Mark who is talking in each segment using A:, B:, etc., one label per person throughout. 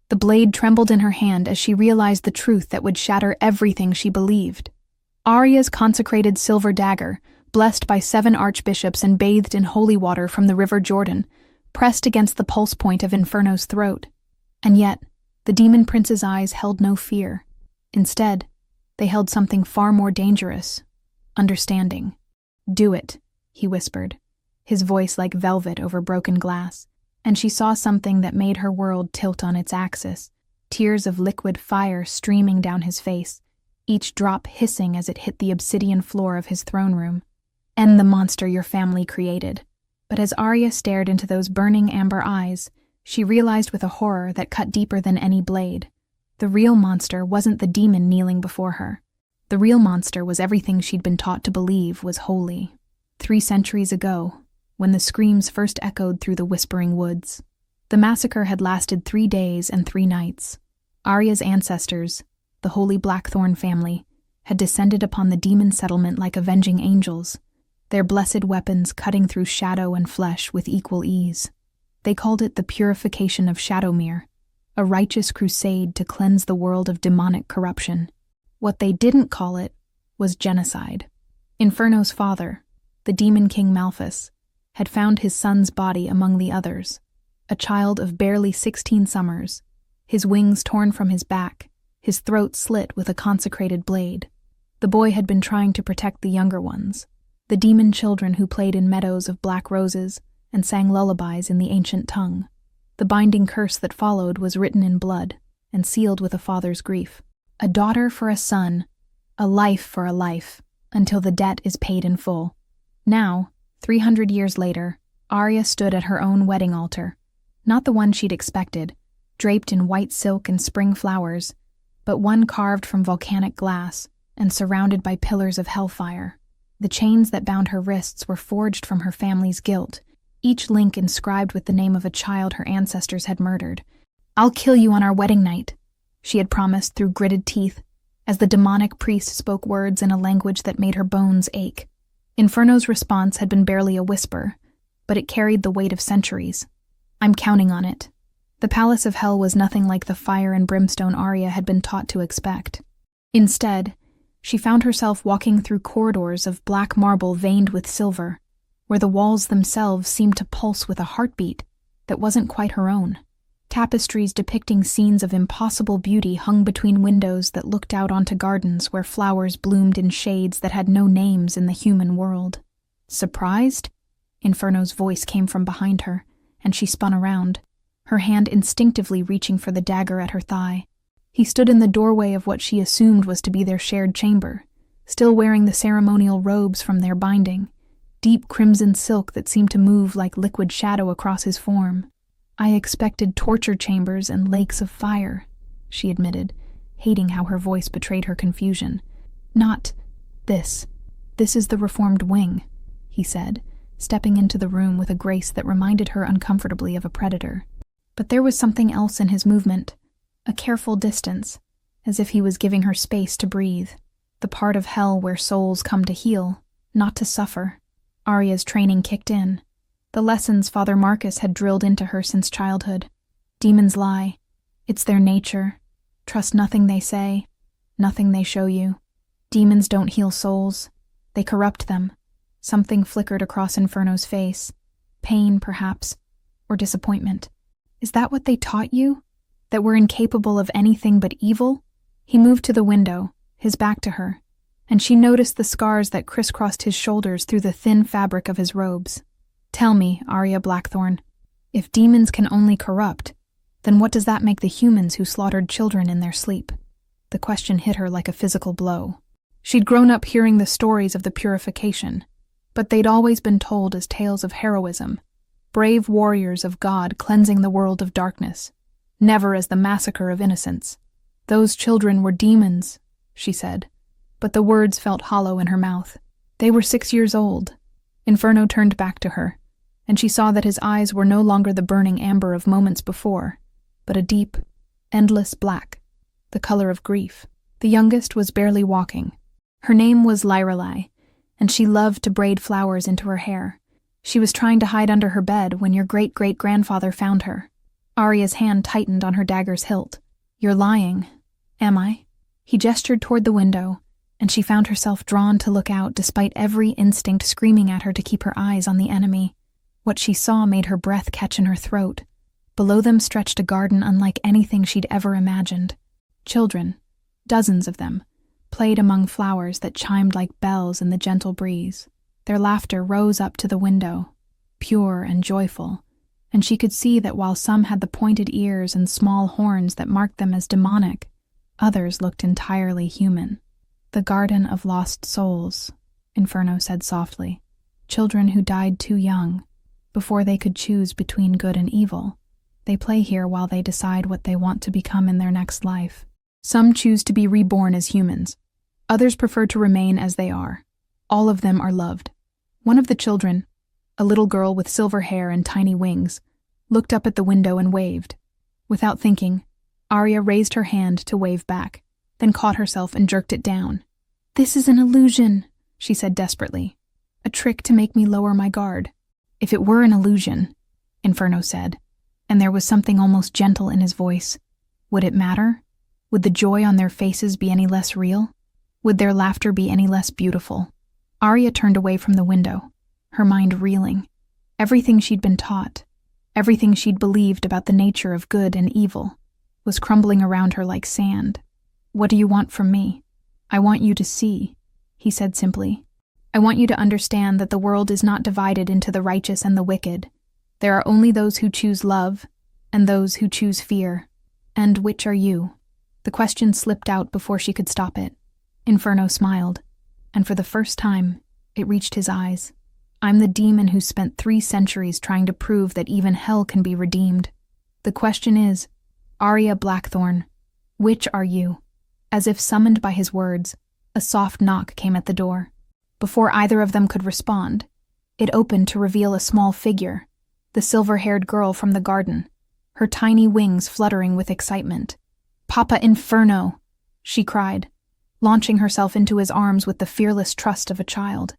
A: The blade trembled in her hand as she realized the truth that would shatter everything she believed. Aria's consecrated silver dagger, blessed by 7 archbishops and bathed in holy water from the river Jordan, pressed against the pulse point of Inferno's throat. And yet, the demon prince's eyes held no fear. Instead, they held something far more dangerous: understanding. "Do it," he whispered, his voice like velvet over broken glass, and she saw something that made her world tilt on its axis, tears of liquid fire streaming down his face, each drop hissing as it hit the obsidian floor of his throne room. "End the monster your family created." But as Aria stared into those burning amber eyes, she realized with a horror that cut deeper than any blade. The real monster wasn't the demon kneeling before her. The real monster was everything she'd been taught to believe was holy. 3 centuries ago, when the screams first echoed through the whispering woods. The massacre had lasted 3 days and 3 nights. Aria's ancestors, the Holy Blackthorne family, had descended upon the demon settlement like avenging angels, their blessed weapons cutting through shadow and flesh with equal ease. They called it the purification of Shadowmere, a righteous crusade to cleanse the world of demonic corruption. What they didn't call it was genocide. Inferno's father, the demon king Malphus, had found his son's body among the others, a child of barely 16 summers, his wings torn from his back, his throat slit with a consecrated blade. The boy had been trying to protect the younger ones, the demon children who played in meadows of black roses and sang lullabies in the ancient tongue. The binding curse that followed was written in blood and sealed with a father's grief. A daughter for a son, a life for a life, until the debt is paid in full. Now, 300 years later, Aria stood at her own wedding altar, not the one she'd expected, draped in white silk and spring flowers, but one carved from volcanic glass and surrounded by pillars of hellfire. The chains that bound her wrists were forged from her family's guilt, each link inscribed with the name of a child her ancestors had murdered. "I'll kill you on our wedding night," she had promised through gritted teeth, as the demonic priest spoke words in a language that made her bones ache. Inferno's response had been barely a whisper, but it carried the weight of centuries. "I'm counting on it." The palace of hell was nothing like the fire and brimstone Aria had been taught to expect. Instead, she found herself walking through corridors of black marble veined with silver, where the walls themselves seemed to pulse with a heartbeat that wasn't quite her own. Tapestries depicting scenes of impossible beauty hung between windows that looked out onto gardens where flowers bloomed in shades that had no names in the human world. "Surprised?" Inferno's voice came from behind her, and she spun around, her hand instinctively reaching for the dagger at her thigh. He stood in the doorway of what she assumed was to be their shared chamber, still wearing the ceremonial robes from their binding, deep crimson silk that seemed to move like liquid shadow across his form. "I expected torture chambers and lakes of fire," she admitted, hating how her voice betrayed her confusion. "Not this. This is the reformed wing," he said, stepping into the room with a grace that reminded her uncomfortably of a predator. But there was something else in his movement, a careful distance, as if he was giving her space to breathe, the part of hell where souls come to heal, not to suffer. Aria's training kicked in. The lessons Father Marcus had drilled into her since childhood. Demons lie. It's their nature. Trust nothing they say, nothing they show you. Demons don't heal souls. They corrupt them. Something flickered across Inferno's face. Pain, perhaps, or disappointment. "Is that what they taught you? That we're incapable of anything but evil?" He moved to the window, his back to her, and she noticed the scars that crisscrossed his shoulders through the thin fabric of his robes. "Tell me, Aria Blackthorne, if demons can only corrupt, then what does that make the humans who slaughtered children in their sleep?" The question hit her like a physical blow. She'd grown up hearing the stories of the purification, but they'd always been told as tales of heroism, brave warriors of God cleansing the world of darkness, never as the massacre of innocents. "Those children were demons," she said, but the words felt hollow in her mouth. "They were 6 years old." Inferno turned back to her, and she saw that his eyes were no longer the burning amber of moments before, but a deep, endless black, the color of grief. The youngest was barely walking. Her name was Lyrelai, and she loved to braid flowers into her hair. She was trying to hide under her bed when your great-great-grandfather found her. Aria's hand tightened on her dagger's hilt. "You're lying. Am I?" He gestured toward the window, and she found herself drawn to look out despite every instinct screaming at her to keep her eyes on the enemy. What she saw made her breath catch in her throat. Below them stretched a garden unlike anything she'd ever imagined. Children, dozens of them, played among flowers that chimed like bells in the gentle breeze. Their laughter rose up to the window, pure and joyful, and she could see that while some had the pointed ears and small horns that marked them as demonic, others looked entirely human. "The Garden of Lost Souls," Inferno said softly. "Children who died too young, before they could choose between good and evil. They play here while they decide what they want to become in their next life. Some choose to be reborn as humans. Others prefer to remain as they are. All of them are loved." One of the children, a little girl with silver hair and tiny wings, looked up at the window and waved. Without thinking, Aria raised her hand to wave back, then caught herself and jerked it down. "This is an illusion," she said desperately. "A trick to make me lower my guard." "If it were an illusion," Inferno said, and there was something almost gentle in his voice, would it matter? Would the joy on their faces be any less real? Would their laughter be any less beautiful? Aria turned away from the window, her mind reeling. Everything she'd been taught, everything she'd believed about the nature of good and evil, was crumbling around her like sand. "What do you want from me?" "I want you to see," he said simply. "I want you to understand that the world is not divided into the righteous and the wicked. There are only those who choose love, and those who choose fear. And which are you?" The question slipped out before she could stop it. Inferno smiled, and for the first time, it reached his eyes. "I'm the demon who spent 3 centuries trying to prove that even hell can be redeemed. The question is, Aria Blackthorne, which are you?" As if summoned by his words, a soft knock came at the door. Before either of them could respond, it opened to reveal a small figure, the silver-haired girl from the garden, her tiny wings fluttering with excitement. "Papa Inferno!" she cried, launching herself into his arms with the fearless trust of a child.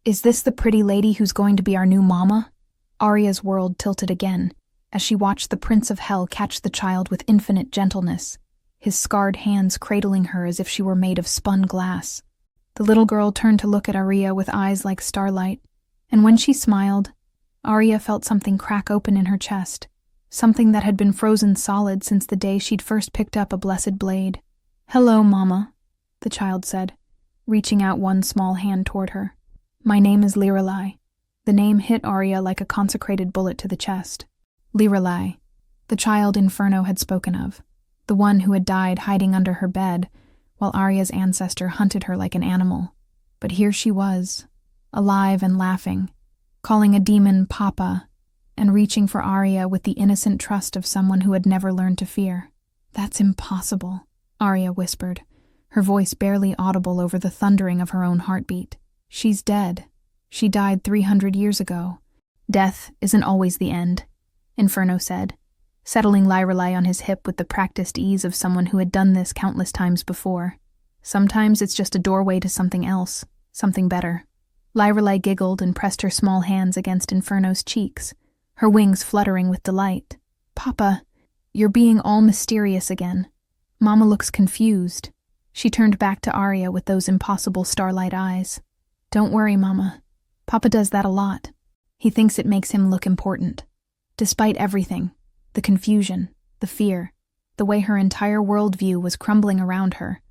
A: "Is this the pretty lady who's going to be our new mama?" Aria's world tilted again, as she watched the Prince of Hell catch the child with infinite gentleness, his scarred hands cradling her as if she were made of spun glass. The little girl turned to look at Aria with eyes like starlight, and when she smiled, Aria felt something crack open in her chest, something that had been frozen solid since the day she'd first picked up a blessed blade. "Hello, Mama," the child said, reaching out one small hand toward her. "My name is Lirelai." The name hit Aria like a consecrated bullet to the chest. Lirelai, the child Inferno had spoken of, the one who had died hiding under her bed while Aria's ancestor hunted her like an animal. But here she was, alive and laughing, calling a demon Papa, and reaching for Aria with the innocent trust of someone who had never learned to fear. "That's impossible," Aria whispered, her voice barely audible over the thundering of her own heartbeat. "She's dead. She died 300 years ago." "Death isn't always the end," Inferno said, settling Lirelai on his hip with the practiced ease of someone who had done this countless times before. "Sometimes it's just a doorway to something else, something better." Lirelai giggled and pressed her small hands against Inferno's cheeks, her wings fluttering with delight. "Papa, you're being all mysterious again." Mama looks confused. She turned back to Aria with those impossible starlight eyes. "Don't worry, Mama. Papa does that a lot. He thinks it makes him look important. Despite everything, the confusion, the fear, the way her entire worldview was crumbling around her,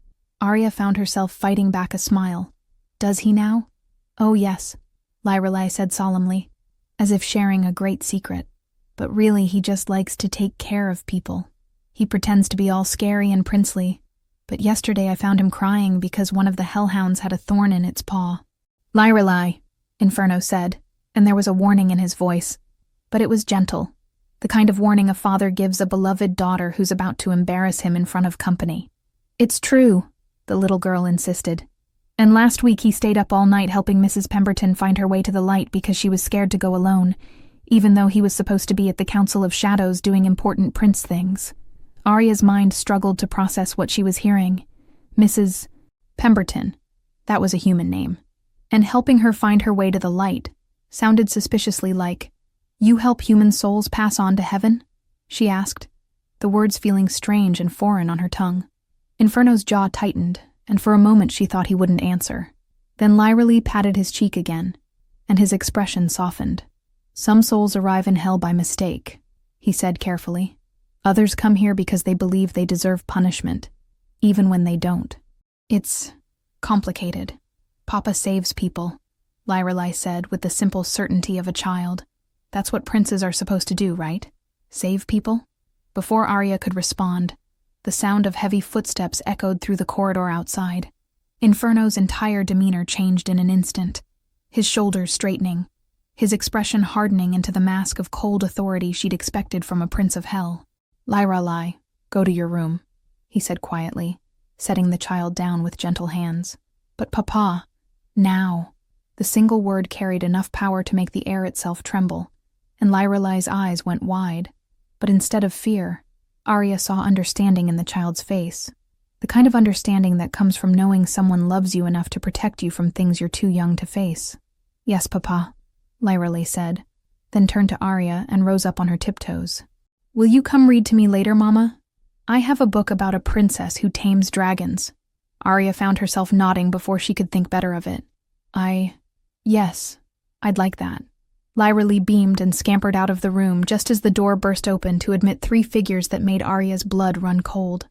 A: Aria found herself fighting back a smile. "Does he now?" "Oh yes," Lirelai said solemnly, as if sharing a great secret. "But really he just likes to take care of people. He pretends to be all scary and princely, but yesterday I found him crying because one of the hellhounds had a thorn in its paw." "Lirelai," Inferno said, and there was a warning in his voice, but it was gentle, the kind of warning a father gives a beloved daughter who's about to embarrass him in front of company. "It's true," the little girl insisted. "And last week he stayed up all night helping Mrs. Pemberton find her way to the light because she was scared to go alone, even though he was supposed to be at the Council of Shadows doing important prince things." Aria's mind struggled to process what she was hearing. Mrs. Pemberton, that was a human name, and helping her find her way to the light sounded suspiciously like, "You help human souls pass on to heaven?" she asked, the words feeling strange and foreign on her tongue. Inferno's jaw tightened, and for a moment she thought he wouldn't answer. Then Lyralee patted his cheek again, and his expression softened. Some souls arrive in hell by mistake, he said carefully. Others come here because they believe they deserve punishment, even when they don't. It's complicated. Papa saves people, Lyralee said with the simple certainty of a child. That's what princes are supposed to do, right? Save people? Before Aria could respond, the sound of heavy footsteps echoed through the corridor outside. Inferno's entire demeanor changed in an instant, his shoulders straightening, his expression hardening into the mask of cold authority she'd expected from a prince of hell. Lyralee, go to your room, he said quietly, setting the child down with gentle hands. But Papa, now. The single word carried enough power to make the air itself tremble, and Lyralee's eyes went wide. But instead of fear, Aria saw understanding in the child's face, the kind of understanding that comes from knowing someone loves you enough to protect you from things you're too young to face. Yes, Papa, Lyralee said, then turned to Aria and rose up on her tiptoes. Will you come read to me later, Mama? I have a book about a princess who tames dragons. Aria found herself nodding before she could think better of it. Yes, I'd like that. Lyralee beamed and scampered out of the room just as the door burst open to admit 3 figures that made Aria's blood run cold.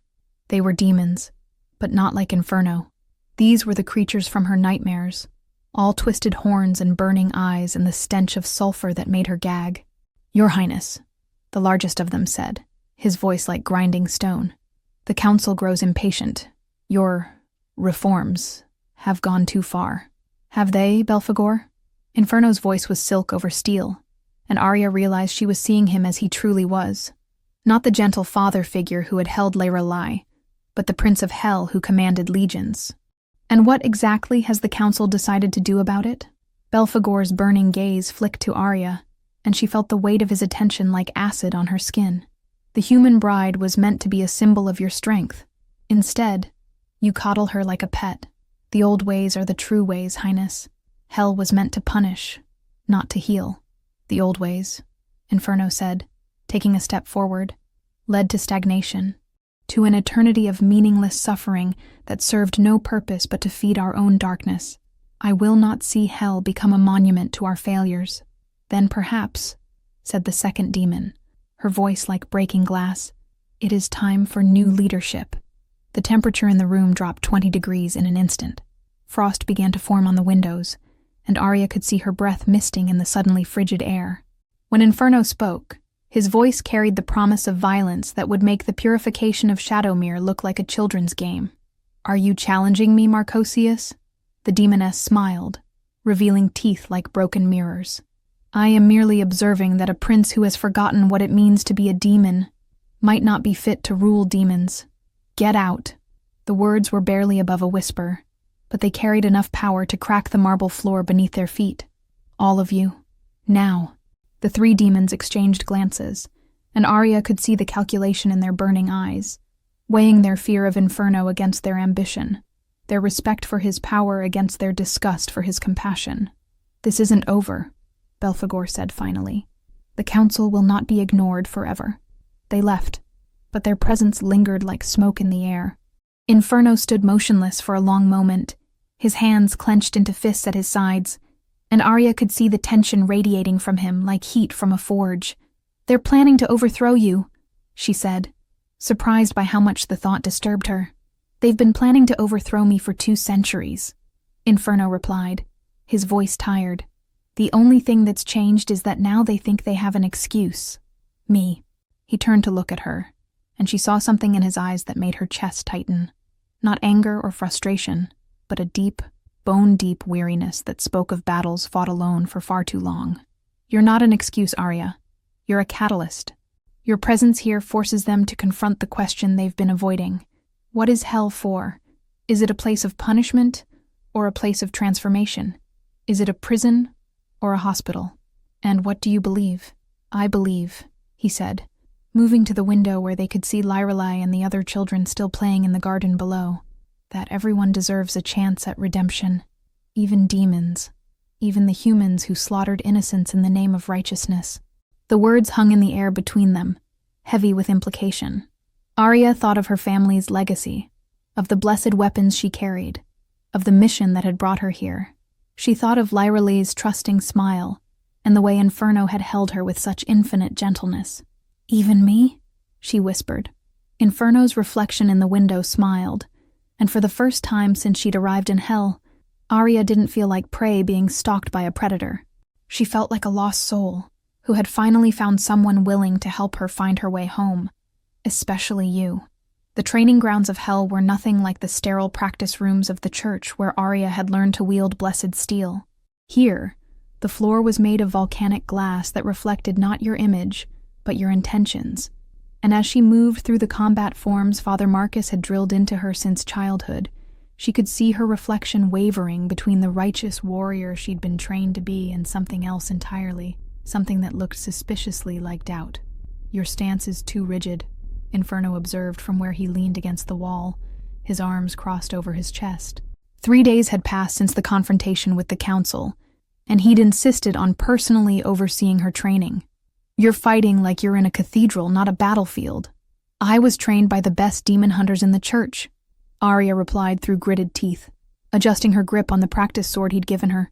A: They were demons, but not like Inferno. These were the creatures from her nightmares, all twisted horns and burning eyes and the stench of sulfur that made her gag. Your Highness, the largest of them said, his voice like grinding stone. The council grows impatient. Your reforms have gone too far. Have they, Belphegor? Inferno's voice was silk over steel, and Aria realized she was seeing him as he truly was. Not the gentle father figure who had held Lyralee, but the prince of hell who commanded legions. And what exactly has the council decided to do about it? Belphegor's burning gaze flicked to Aria, and she felt the weight of his attention like acid on her skin. The human bride was meant to be a symbol of your strength. Instead, you coddle her like a pet. The old ways are the true ways, Highness. Hell was meant to punish, not to heal. The old ways, Inferno said, taking a step forward, led to stagnation, to an eternity of meaningless suffering that served no purpose but to feed our own darkness. I will not see hell become a monument to our failures. Then perhaps, said the second demon, her voice like breaking glass, it is time for new leadership. The temperature in the room dropped 20 degrees in an instant. Frost began to form on the windows, and Aria could see her breath misting in the suddenly frigid air. When Inferno spoke, his voice carried the promise of violence that would make the purification of Shadowmere look like a children's game. Are you challenging me, Marcosius? The demoness smiled, revealing teeth like broken mirrors. I am merely observing that a prince who has forgotten what it means to be a demon might not be fit to rule demons. Get out. The words were barely above a whisper, but they carried enough power to crack the marble floor beneath their feet. All of you. Now. The 3 demons exchanged glances, and Aria could see the calculation in their burning eyes, weighing their fear of Inferno against their ambition, their respect for his power against their disgust for his compassion. This isn't over, Belphegor said finally. The council will not be ignored forever. They left, but their presence lingered like smoke in the air. Inferno stood motionless for a long moment, his hands clenched into fists at his sides, and Aria could see the tension radiating from him like heat from a forge. They're planning to overthrow you, she said, surprised by how much the thought disturbed her. They've been planning to overthrow me for 2 centuries, Inferno replied, his voice tired. The only thing that's changed is that now they think they have an excuse. Me. He turned to look at her, and she saw something in his eyes that made her chest tighten. Not anger or frustration, but a deep, bone-deep weariness that spoke of battles fought alone for far too long. You're not an excuse, Aria. You're a catalyst. Your presence here forces them to confront the question they've been avoiding. What is hell for? Is it a place of punishment or a place of transformation? Is it a prison or a hospital? And what do you believe? I believe, he said, moving to the window where they could see Lyralee and the other children still playing in the garden below, that everyone deserves a chance at redemption, even demons, even the humans who slaughtered innocents in the name of righteousness. The words hung in the air between them, heavy with implication. Aria thought of her family's legacy, of the blessed weapons she carried, of the mission that had brought her here. She thought of Lyra Lee's trusting smile, and the way Inferno had held her with such infinite gentleness. "Even me?" she whispered. Inferno's reflection in the window smiled, and for the first time since she'd arrived in hell, Aria didn't feel like prey being stalked by a predator. She felt like a lost soul, who had finally found someone willing to help her find her way home. Especially you. The training grounds of hell were nothing like the sterile practice rooms of the church where Aria had learned to wield blessed steel. Here, the floor was made of volcanic glass that reflected not your image, but your intentions. And as she moved through the combat forms Father Marcus had drilled into her since childhood, she could see her reflection wavering between the righteous warrior she'd been trained to be and something else entirely, something that looked suspiciously like doubt. "Your stance is too rigid," Inferno observed from where he leaned against the wall, his arms crossed over his chest. 3 days had passed since the confrontation with the council, and he'd insisted on personally overseeing her training. "You're fighting like you're in a cathedral, not a battlefield." "I was trained by the best demon hunters in the church," Aria replied through gritted teeth, adjusting her grip on the practice sword he'd given her,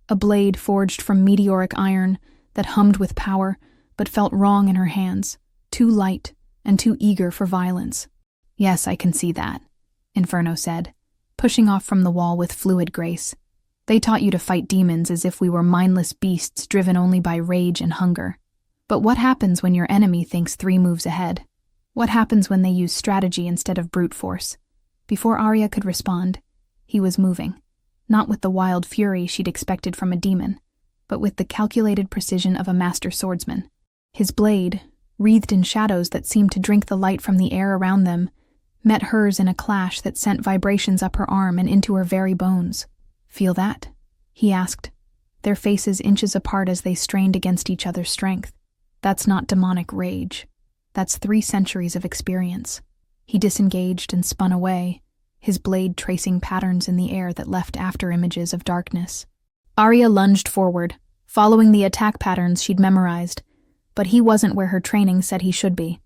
A: a blade forged from meteoric iron that hummed with power but felt wrong in her hands, too light and too eager for violence. "Yes, I can see that," Inferno said, pushing off from the wall with fluid grace. "They taught you to fight demons as if we were mindless beasts driven only by rage and hunger. But what happens when your enemy thinks 3 moves ahead? What happens when they use strategy instead of brute force?" Before Aria could respond, he was moving, not with the wild fury she'd expected from a demon, but with the calculated precision of a master swordsman. His blade, wreathed in shadows that seemed to drink the light from the air around them, met hers in a clash that sent vibrations up her arm and into her very bones. "Feel that?" he asked, their faces inches apart as they strained against each other's strength. "That's not demonic rage. That's 3 centuries of experience." He disengaged and spun away, his blade tracing patterns in the air that left after images of darkness. Aria lunged forward, following the attack patterns she'd memorized, but he wasn't where her training said he should be.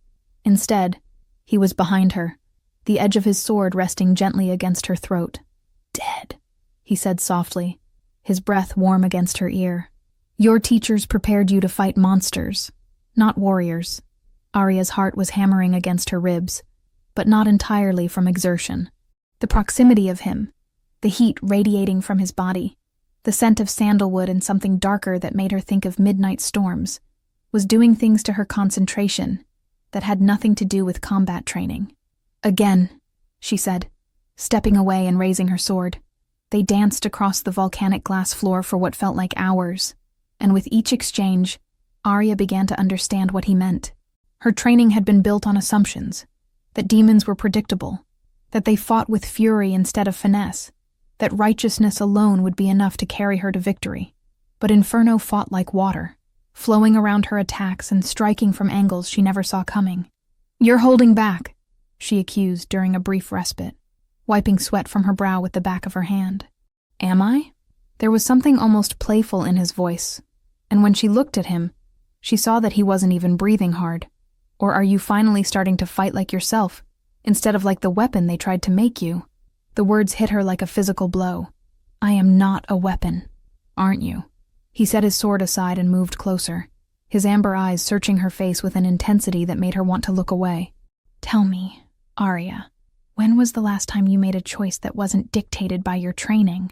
A: Instead, he was behind her, the edge of his sword resting gently against her throat. "Dead," he said softly, his breath warm against her ear. "Your teachers prepared you to fight monsters, not warriors." Aria's heart was hammering against her ribs, but not entirely from exertion. The proximity of him, the heat radiating from his body, the scent of sandalwood and something darker that made her think of midnight storms, was doing things to her concentration that had nothing to do with combat training. "Again," she said, stepping away and raising her sword. They danced across the volcanic glass floor for what felt like hours, and with each exchange, Aria began to understand what he meant. Her training had been built on assumptions, that demons were predictable, that they fought with fury instead of finesse, that righteousness alone would be enough to carry her to victory. But Inferno fought like water, flowing around her attacks and striking from angles she never saw coming. "You're holding back," she accused during a brief respite, wiping sweat from her brow with the back of her hand. "Am I?" There was something almost playful in his voice, and when she looked at him, she saw that he wasn't even breathing hard. "Or are you finally starting to fight like yourself, instead of like the weapon they tried to make you?" The words hit her like a physical blow. "I am not a weapon, aren't you?" He set his sword aside and moved closer, his amber eyes searching her face with an intensity that made her want to look away. "Tell me, Aria, when was the last time you made a choice that wasn't dictated by your training?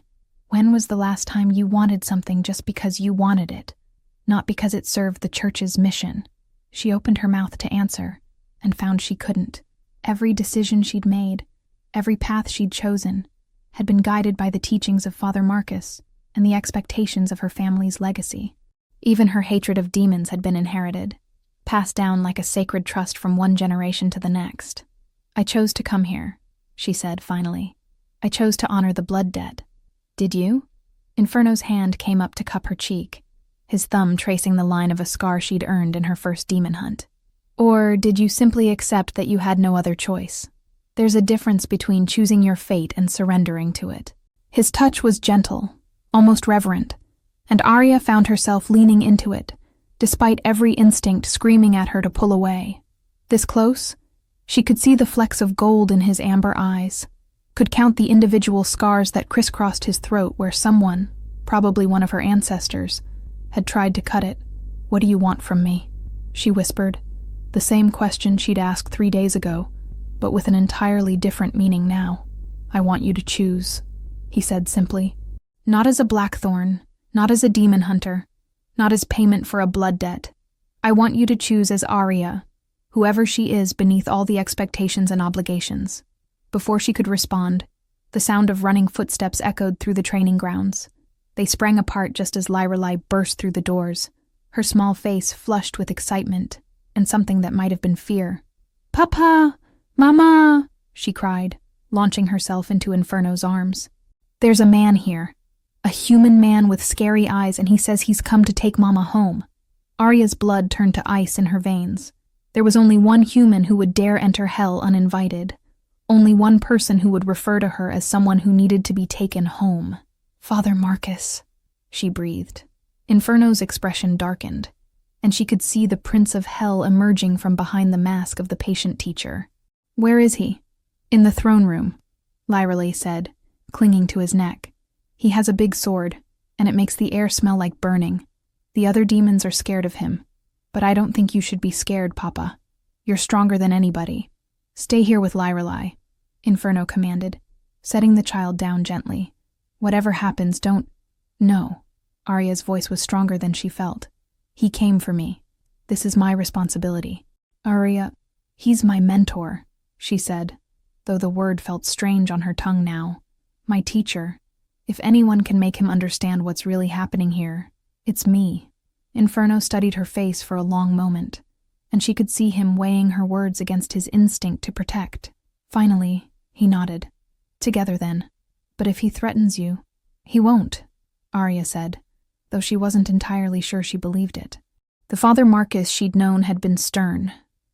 A: When was the last time you wanted something just because you wanted it, not because it served the church's mission?" She opened her mouth to answer, and found she couldn't. Every decision she'd made, every path she'd chosen, had been guided by the teachings of Father Marcus and the expectations of her family's legacy. Even her hatred of demons had been inherited, passed down like a sacred trust from one generation to the next. "I chose to come here," she said finally. "I chose to honor the blood debt. Did you?" Inferno's hand came up to cup her cheek, his thumb tracing the line of a scar she'd earned in her first demon hunt. "Or did you simply accept that you had no other choice? There's a difference between choosing your fate and surrendering to it." His touch was gentle, almost reverent, and Aria found herself leaning into it, despite every instinct screaming at her to pull away. This close, she could see the flecks of gold in his amber eyes, could count the individual scars that crisscrossed his throat where someone, probably one of her ancestors, had tried to cut it. "What do you want from me?" she whispered, the same question she'd asked 3 days ago, but with an entirely different meaning now. "I want you to choose," he said simply. "Not as a Blackthorne, not as a demon hunter, not as payment for a blood debt. I want you to choose as Aria, whoever she is beneath all the expectations and obligations." Before she could respond, the sound of running footsteps echoed through the training grounds. They sprang apart just as Lorelei burst through the doors, her small face flushed with excitement and something that might have been fear. "Papa! Mama!" she cried, launching herself into Inferno's arms. "There's a man here. A human man with scary eyes, and he says he's come to take Mama home." Aria's blood turned to ice in her veins. There was only one human who would dare enter hell uninvited. Only one person who would refer to her as someone who needed to be taken home. "Father Marcus," she breathed. Inferno's expression darkened, and she could see the Prince of Hell emerging from behind the mask of the patient teacher. "Where is he?" "In the throne room," Lorelei said, clinging to his neck. "He has a big sword, and it makes the air smell like burning. The other demons are scared of him, but I don't think you should be scared, Papa. You're stronger than anybody. Stay here with Lorelei," Inferno commanded, setting the child down gently. "Whatever happens, don't—" "No." Aria's voice was stronger than she felt. "He came for me. This is my responsibility." "Aria, he's my mentor," she said, though the word felt strange on her tongue now. "My teacher. If anyone can make him understand what's really happening here, it's me." Inferno studied her face for a long moment, and she could see him weighing her words against his instinct to protect. Finally, he nodded. "Together then. But if he threatens you—" "He won't," Aria said, though she wasn't entirely sure she believed it. The Father Marcus she'd known had been stern,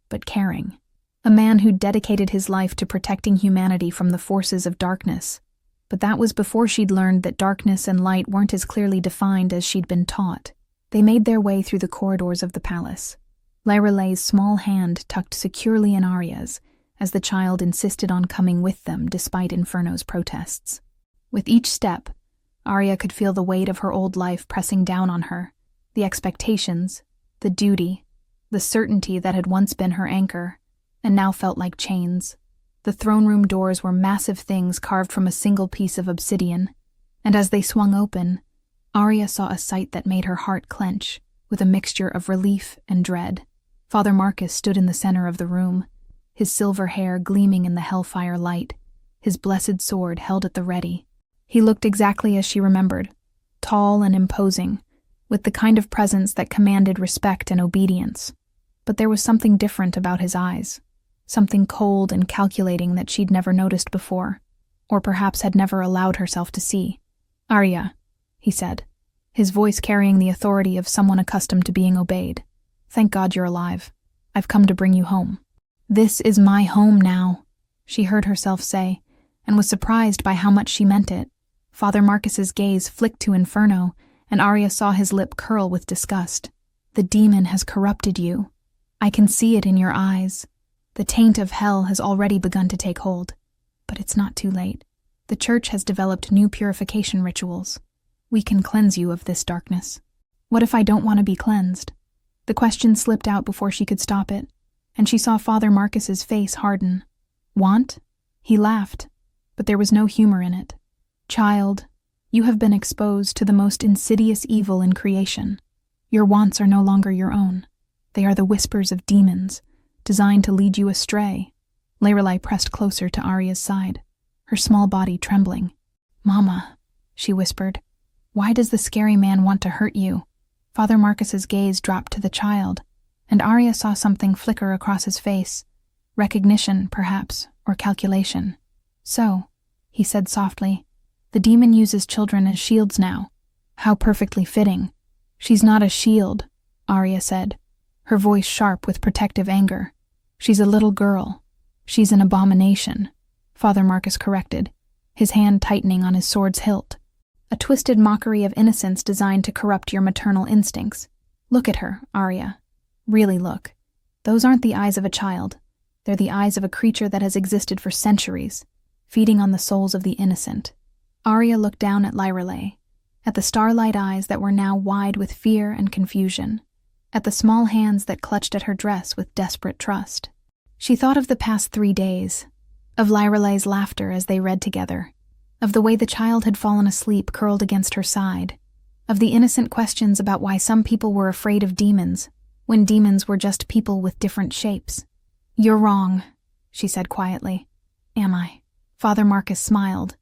A: but caring. A man who'd dedicated his life to protecting humanity from the forces of darkness. But that was before she'd learned that darkness and light weren't as clearly defined as she'd been taught. They made their way through the corridors of the palace, Lorelei's small hand tucked securely in Aria's, as the child insisted on coming with them despite Inferno's protests. With each step, Aria could feel the weight of her old life pressing down on her, the expectations, the duty, the certainty that had once been her anchor, and now felt like chains. The throne room doors were massive things carved from a single piece of obsidian, and as they swung open, Aria saw a sight that made her heart clench, with a mixture of relief and dread. Father Marcus stood in the center of the room, his silver hair gleaming in the hellfire light, his blessed sword held at the ready. He looked exactly as she remembered, tall and imposing, with the kind of presence that commanded respect and obedience. But there was something different about his eyes, something cold and calculating that she'd never noticed before, or perhaps had never allowed herself to see. "Aria," he said, his voice carrying the authority of someone accustomed to being obeyed. "Thank God you're alive. I've come to bring you home." "This is my home now," she heard herself say, and was surprised by how much she meant it. Father Marcus's gaze flicked to Inferno, and Aria saw his lip curl with disgust. "The demon has corrupted you. I can see it in your eyes. The taint of hell has already begun to take hold. But it's not too late. The church has developed new purification rituals. We can cleanse you of this darkness." "What if I don't want to be cleansed?" The question slipped out before she could stop it, and she saw Father Marcus's face harden. "Want?" He laughed, but there was no humor in it. "Child, you have been exposed to the most insidious evil in creation. Your wants are no longer your own. They are the whispers of demons, designed to lead you astray." Lorelei pressed closer to Aria's side, her small body trembling. "Mama," she whispered, "why does the scary man want to hurt you?" Father Marcus's gaze dropped to the child, and Aria saw something flicker across his face. Recognition, perhaps, or calculation. "So," he said softly, "the demon uses children as shields now. How perfectly fitting." "She's not a shield," Aria said, her voice sharp with protective anger. "She's a little girl. She's an abomination," Father Marcus corrected, his hand tightening on his sword's hilt. "A twisted mockery of innocence designed to corrupt your maternal instincts. Look at her, Aria. Really look. Those aren't the eyes of a child. They're the eyes of a creature that has existed for centuries, feeding on the souls of the innocent. Aria looked down at Lyrelay, at the starlight eyes that were now wide with fear and confusion, at the small hands that clutched at her dress with desperate trust. She thought of the past 3 days, of Lyrelay's laughter as they read together, of the way the child had fallen asleep curled against her side, of the innocent questions about why some people were afraid of demons, when demons were just people with different shapes. "You're wrong," she said quietly. "Am I?" Father Marcus smiled,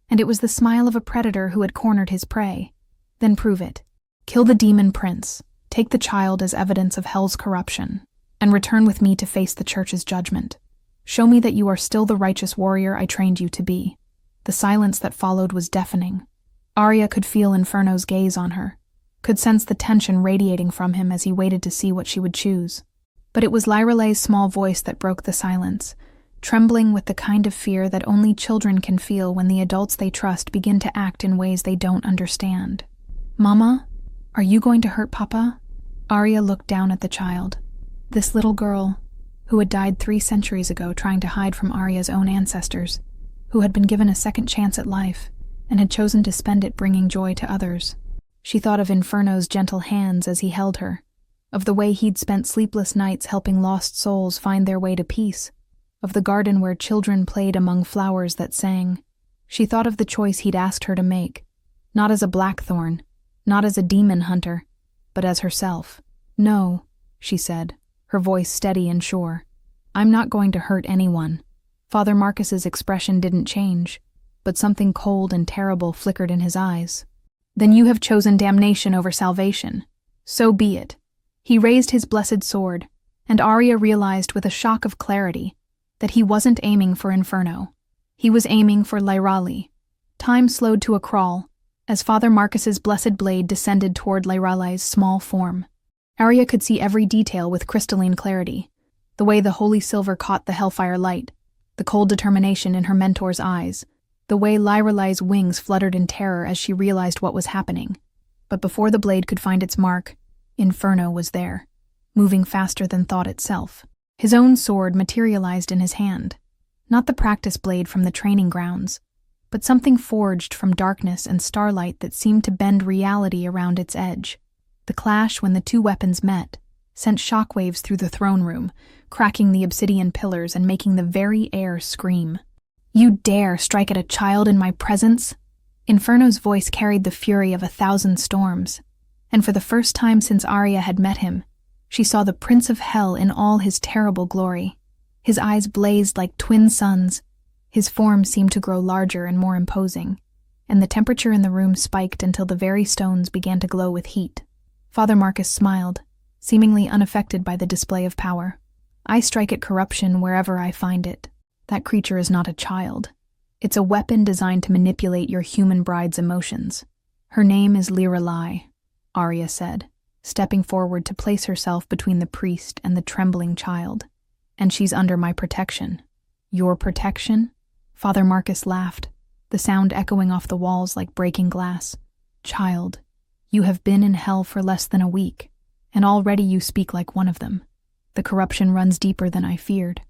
A: and it was the smile of a predator who had cornered his prey. "Then prove it. Kill the demon prince, take the child as evidence of hell's corruption, and return with me to face the church's judgment. Show me that you are still the righteous warrior I trained you to be." The silence that followed was deafening. Aria could feel Inferno's gaze on her, could sense the tension radiating from him as he waited to see what she would choose. But it was Lyrelay's small voice that broke the silence, trembling with the kind of fear that only children can feel when the adults they trust begin to act in ways they don't understand. "Mama, are you going to hurt Papa?" Aria looked down at the child. This little girl, who had died 3 centuries ago trying to hide from Aria's own ancestors, who had been given a second chance at life and had chosen to spend it bringing joy to others. She thought of Inferno's gentle hands as he held her, of the way he'd spent sleepless nights helping lost souls find their way to peace, of the garden where children played among flowers that sang. She thought of the choice he'd asked her to make, not as a Blackthorne, not as a demon hunter, but as herself. "No," she said, her voice steady and sure. "I'm not going to hurt anyone." Father Marcus's expression didn't change, but something cold and terrible flickered in his eyes. "Then you have chosen damnation over salvation. So be it." He raised his blessed sword, and Aria realized with a shock of clarity that he wasn't aiming for Inferno. He was aiming for Lyrali. Time slowed to a crawl as Father Marcus's blessed blade descended toward Lyralay's small form. Aria could see every detail with crystalline clarity, the way the holy silver caught the hellfire light, the cold determination in her mentor's eyes, the way Lyralay's wings fluttered in terror as she realized what was happening. But before the blade could find its mark, Inferno was there, moving faster than thought itself. His own sword materialized in his hand, not the practice blade from the training grounds, but something forged from darkness and starlight that seemed to bend reality around its edge. The clash when the 2 weapons met sent shockwaves through the throne room, cracking the obsidian pillars and making the very air scream. "You dare strike at a child in my presence?" Inferno's voice carried the fury of 1,000 storms, and for the first time since Aria had met him, she saw the Prince of Hell in all his terrible glory. His eyes blazed like twin suns, his form seemed to grow larger and more imposing, and the temperature in the room spiked until the very stones began to glow with heat. Father Marcus smiled, seemingly unaffected by the display of power. "I strike at corruption wherever I find it. That creature is not a child. It's a weapon designed to manipulate your human bride's emotions. Her name is Lyrelay," Aria said, stepping forward to place herself between the priest and the trembling child. "And she's under my protection." "Your protection?" Father Marcus laughed, the sound echoing off the walls like breaking glass. "Child, you have been in hell for less than a week, and already you speak like one of them. The corruption runs deeper than I feared."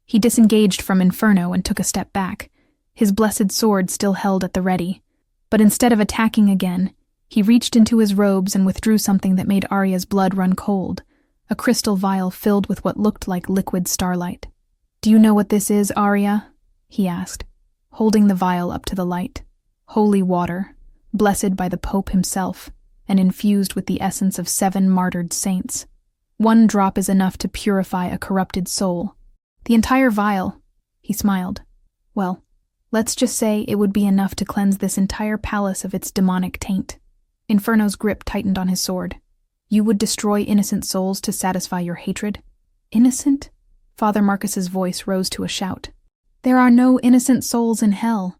A: He disengaged from Inferno and took a step back, his blessed sword still held at the ready. But instead of attacking again, he reached into his robes and withdrew something that made Aria's blood run cold, a crystal vial filled with what looked like liquid starlight. "Do you know what this is, Aria?" he asked, holding the vial up to the light. "Holy water, blessed by the Pope himself, and infused with the essence of 7 martyred saints. 1 drop is enough to purify a corrupted soul." "The entire vial," he smiled. "Well, let's just say it would be enough to cleanse this entire palace of its demonic taint." Inferno's grip tightened on his sword. "You would destroy innocent souls to satisfy your hatred?" "Innocent?" Father Marcus's voice rose to a shout. "There are no innocent souls in hell.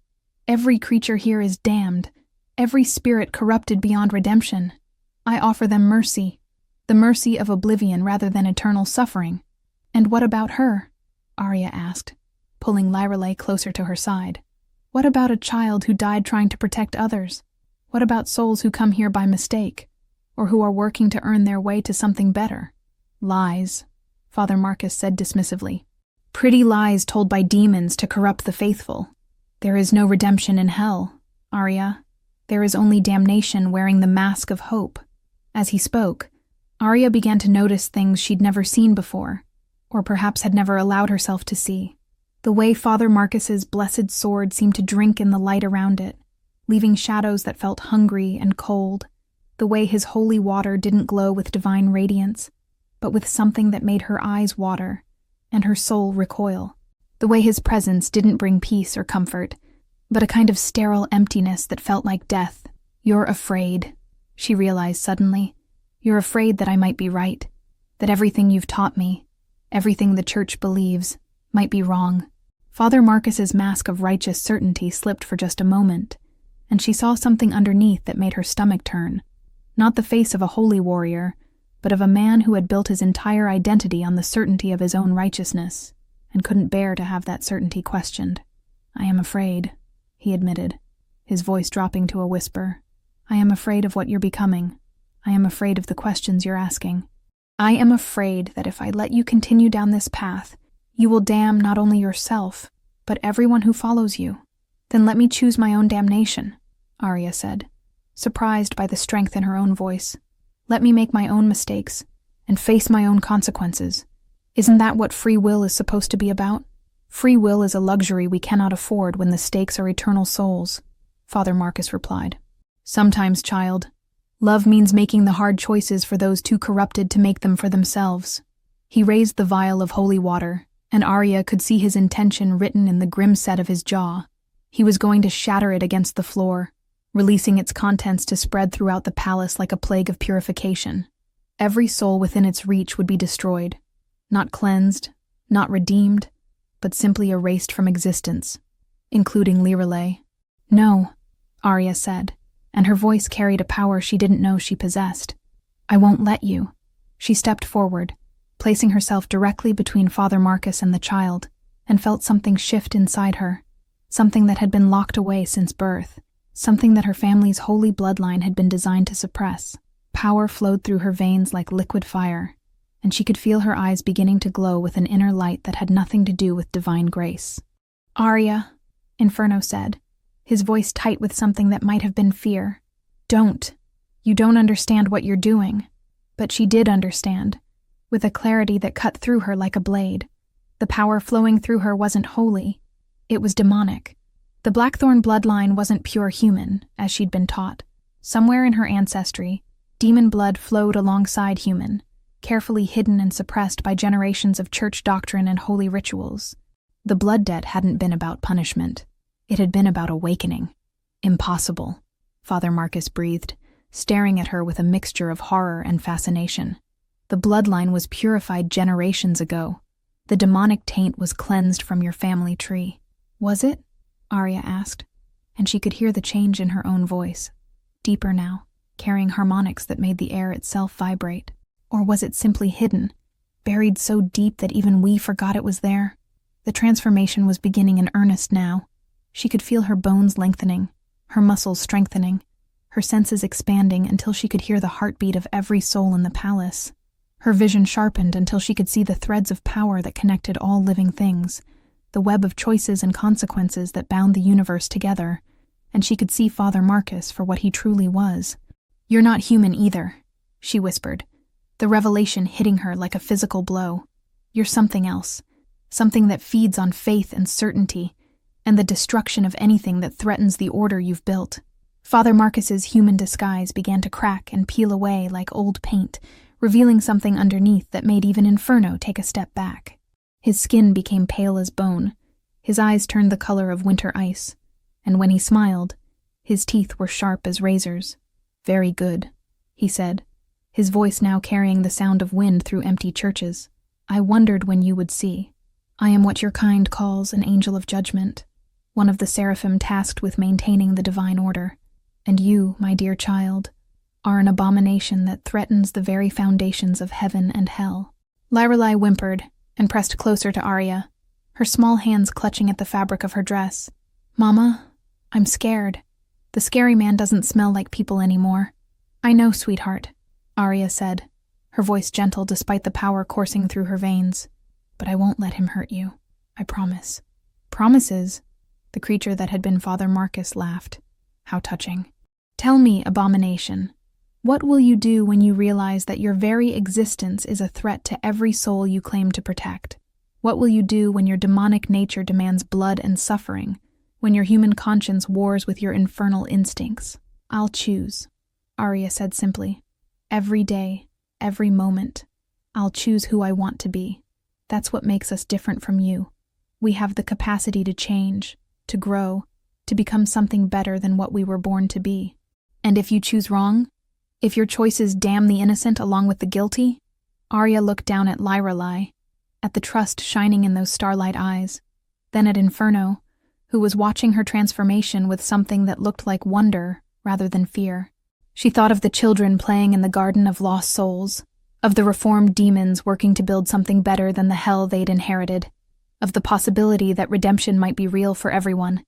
A: Every creature here is damned, every spirit corrupted beyond redemption. I offer them mercy, the mercy of oblivion rather than eternal suffering." "And what about her?" Aria asked, pulling Lyrelay closer to her side. "What about a child who died trying to protect others? What about souls who come here by mistake, or who are working to earn their way to something better?" "Lies," Father Marcus said dismissively. Pretty lies told by demons to corrupt the faithful. There is no redemption in hell, Aria. There is only damnation wearing the mask of hope. As he spoke, Aria began to notice things she'd never seen before, or perhaps had never allowed herself to see. The way Father Marcus's blessed sword seemed to drink in the light around it, leaving shadows that felt hungry and cold. The way his holy water didn't glow with divine radiance, but with something that made her eyes water and her soul recoil. The way his presence didn't bring peace or comfort, but a kind of sterile emptiness that felt like death. You're afraid, she realized suddenly. You're afraid that I might be right, that everything you've taught me, everything the church believes, might be wrong. Father Marcus's mask of righteous certainty slipped for just a moment, and she saw something underneath that made her stomach turn. Not the face of a holy warrior, but of a man who had built his entire identity on the certainty of his own righteousness, and couldn't bear to have that certainty questioned. I am afraid, he admitted, his voice dropping to a whisper. I am afraid of what you're becoming. I am afraid of the questions you're asking. I am afraid that if I let you continue down this path, you will damn not only yourself, but everyone who follows you. Then let me choose my own damnation, Aria said, surprised by the strength in her own voice. Let me make my own mistakes and face my own consequences. Isn't that what free will is supposed to be about? Free will is a luxury we cannot afford when the stakes are eternal souls, Father Marcus replied. Sometimes, child, love means making the hard choices for those too corrupted to make them for themselves. He raised the vial of holy water, and Aria could see his intention written in the grim set of his jaw. He was going to shatter it against the floor, releasing its contents to spread throughout the palace like a plague of purification. Every soul within its reach would be destroyed, not cleansed, not redeemed, but simply erased from existence, including Lirelei. No, Aria said, and her voice carried a power she didn't know she possessed. I won't let you. She stepped forward, placing herself directly between Father Marcus and the child, and felt something shift inside her, something that had been locked away since birth, something that her family's holy bloodline had been designed to suppress. Power flowed through her veins like liquid fire, and she could feel her eyes beginning to glow with an inner light that had nothing to do with divine grace. Aria, Inferno said, his voice tight with something that might have been fear. Don't. You don't understand what you're doing. But she did understand, with a clarity that cut through her like a blade. The power flowing through her wasn't holy. It was demonic. The Blackthorne bloodline wasn't pure human, as she'd been taught. Somewhere in her ancestry, demon blood flowed alongside human, carefully hidden and suppressed by generations of church doctrine and holy rituals. The blood debt hadn't been about punishment. It had been about awakening. Impossible, Father Marcus breathed, staring at her with a mixture of horror and fascination. The bloodline was purified generations ago. The demonic taint was cleansed from your family tree. Was it? Aria asked, and she could hear the change in her own voice, deeper now, carrying harmonics that made the air itself vibrate. Or was it simply hidden, buried so deep that even we forgot it was there? The transformation was beginning in earnest now. She could feel her bones lengthening, her muscles strengthening, her senses expanding until she could hear the heartbeat of every soul in the palace. Her vision sharpened until she could see the threads of power that connected all living things, the web of choices and consequences that bound the universe together, and she could see Father Marcus for what he truly was. You're not human either, she whispered, the revelation hitting her like a physical blow. You're something else, something that feeds on faith and certainty, and the destruction of anything that threatens the order you've built. Father Marcus's human disguise began to crack and peel away like old paint, revealing something underneath that made even Inferno take a step back. His skin became pale as bone, his eyes turned the color of winter ice, and when he smiled, his teeth were sharp as razors. Very good, he said, his voice now carrying the sound of wind through empty churches. I wondered when you would see. I am what your kind calls an angel of judgment, one of the seraphim tasked with maintaining the divine order. And you, my dear child, are an abomination that threatens the very foundations of heaven and hell. Lirelei whimpered and pressed closer to Aria, her small hands clutching at the fabric of her dress. Mama, I'm scared. The scary man doesn't smell like people anymore. I know, sweetheart, Aria said, her voice gentle despite the power coursing through her veins. "But I won't let him hurt you. I promise." "Promises?" The creature that had been Father Marcus laughed. "How touching. Tell me, abomination, what will you do when you realize that your very existence is a threat to every soul you claim to protect? What will you do when your demonic nature demands blood and suffering, when your human conscience wars with your infernal instincts?" "I'll choose," Aria said simply. "Every day, every moment, I'll choose who I want to be. That's what makes us different from you. We have the capacity to change, to grow, to become something better than what we were born to be. And if you choose wrong, if your choices damn the innocent along with the guilty..." Aria looked down at Lyrelai, at the trust shining in those starlight eyes, then at Inferno, who was watching her transformation with something that looked like wonder rather than fear. She thought of the children playing in the garden of lost souls, of the reformed demons working to build something better than the hell they'd inherited, of the possibility that redemption might be real for everyone,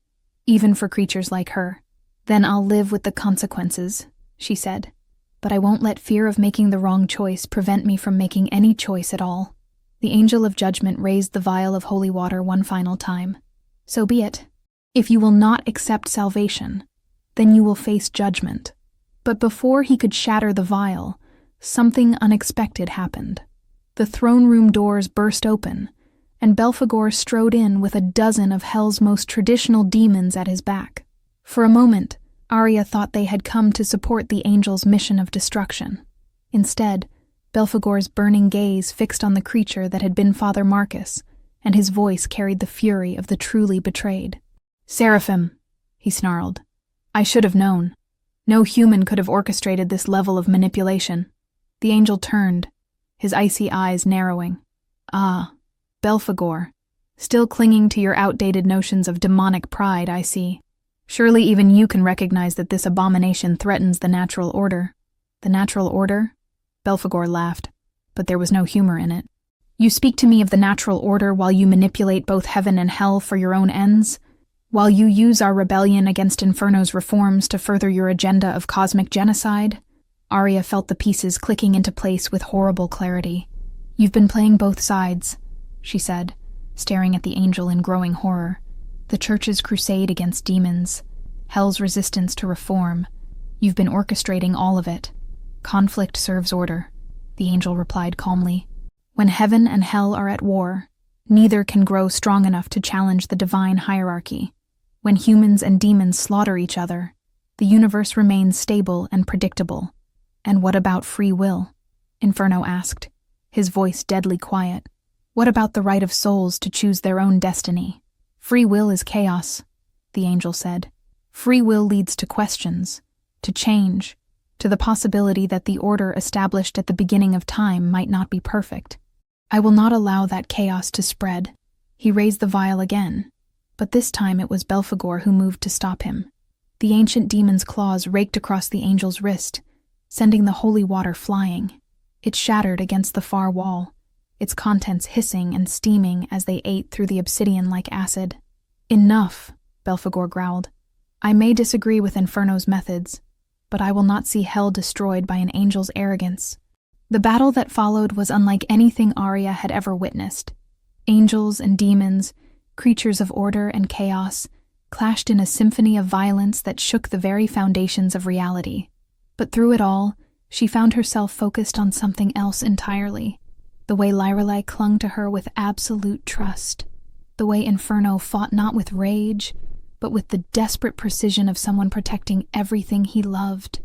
A: even for creatures like her. "Then I'll live with the consequences," she said. "But I won't let fear of making the wrong choice prevent me from making any choice at all." The angel of judgment raised the vial of holy water one final time. "So be it. If you will not accept salvation, then you will face judgment." But before he could shatter the vial, something unexpected happened. The throne room doors burst open, and Belphegor strode in with a dozen of hell's most traditional demons at his back. For a moment, Aria thought they had come to support the angel's mission of destruction. Instead, Belphegor's burning gaze fixed on the creature that had been Father Marcus, and his voice carried the fury of the truly betrayed. "Seraphim," he snarled. "I should have known. No human could have orchestrated this level of manipulation." The angel turned, his icy eyes narrowing. "Ah, Belphegor, still clinging to your outdated notions of demonic pride, I see. Surely even you can recognize that this abomination threatens the natural order." "The natural order?" Belphegor laughed, but there was no humor in it. "You speak to me of the natural order while you manipulate both heaven and hell for your own ends? While you use our rebellion against Inferno's reforms to further your agenda of cosmic genocide?" Aria felt the pieces clicking into place with horrible clarity. "You've been playing both sides," she said, staring at the angel in growing horror. "The Church's crusade against demons, hell's resistance to reform. You've been orchestrating all of it. Conflict serves order," the angel replied calmly. "When heaven and hell are at war, neither can grow strong enough to challenge the divine hierarchy. When humans and demons slaughter each other, the universe remains stable and predictable." "And what about free will?" Inferno asked, his voice deadly quiet. "What about the right of souls to choose their own destiny?" "Free will is chaos," the angel said. "Free will leads to questions, to change, to the possibility that the order established at the beginning of time might not be perfect. I will not allow that chaos to spread." He raised the vial again, but this time it was Belphegor who moved to stop him. The ancient demon's claws raked across the angel's wrist, sending the holy water flying. It shattered against the far wall, its contents hissing and steaming as they ate through the obsidian like acid. "Enough," Belphegor growled. "I may disagree with Inferno's methods, but I will not see hell destroyed by an angel's arrogance." The battle that followed was unlike anything Aria had ever witnessed. Angels and demons, creatures of order and chaos, clashed in a symphony of violence that shook the very foundations of reality. But through it all, she found herself focused on something else entirely. The way Lyrelai clung to her with absolute trust. The way Inferno fought not with rage, but with the desperate precision of someone protecting everything he loved.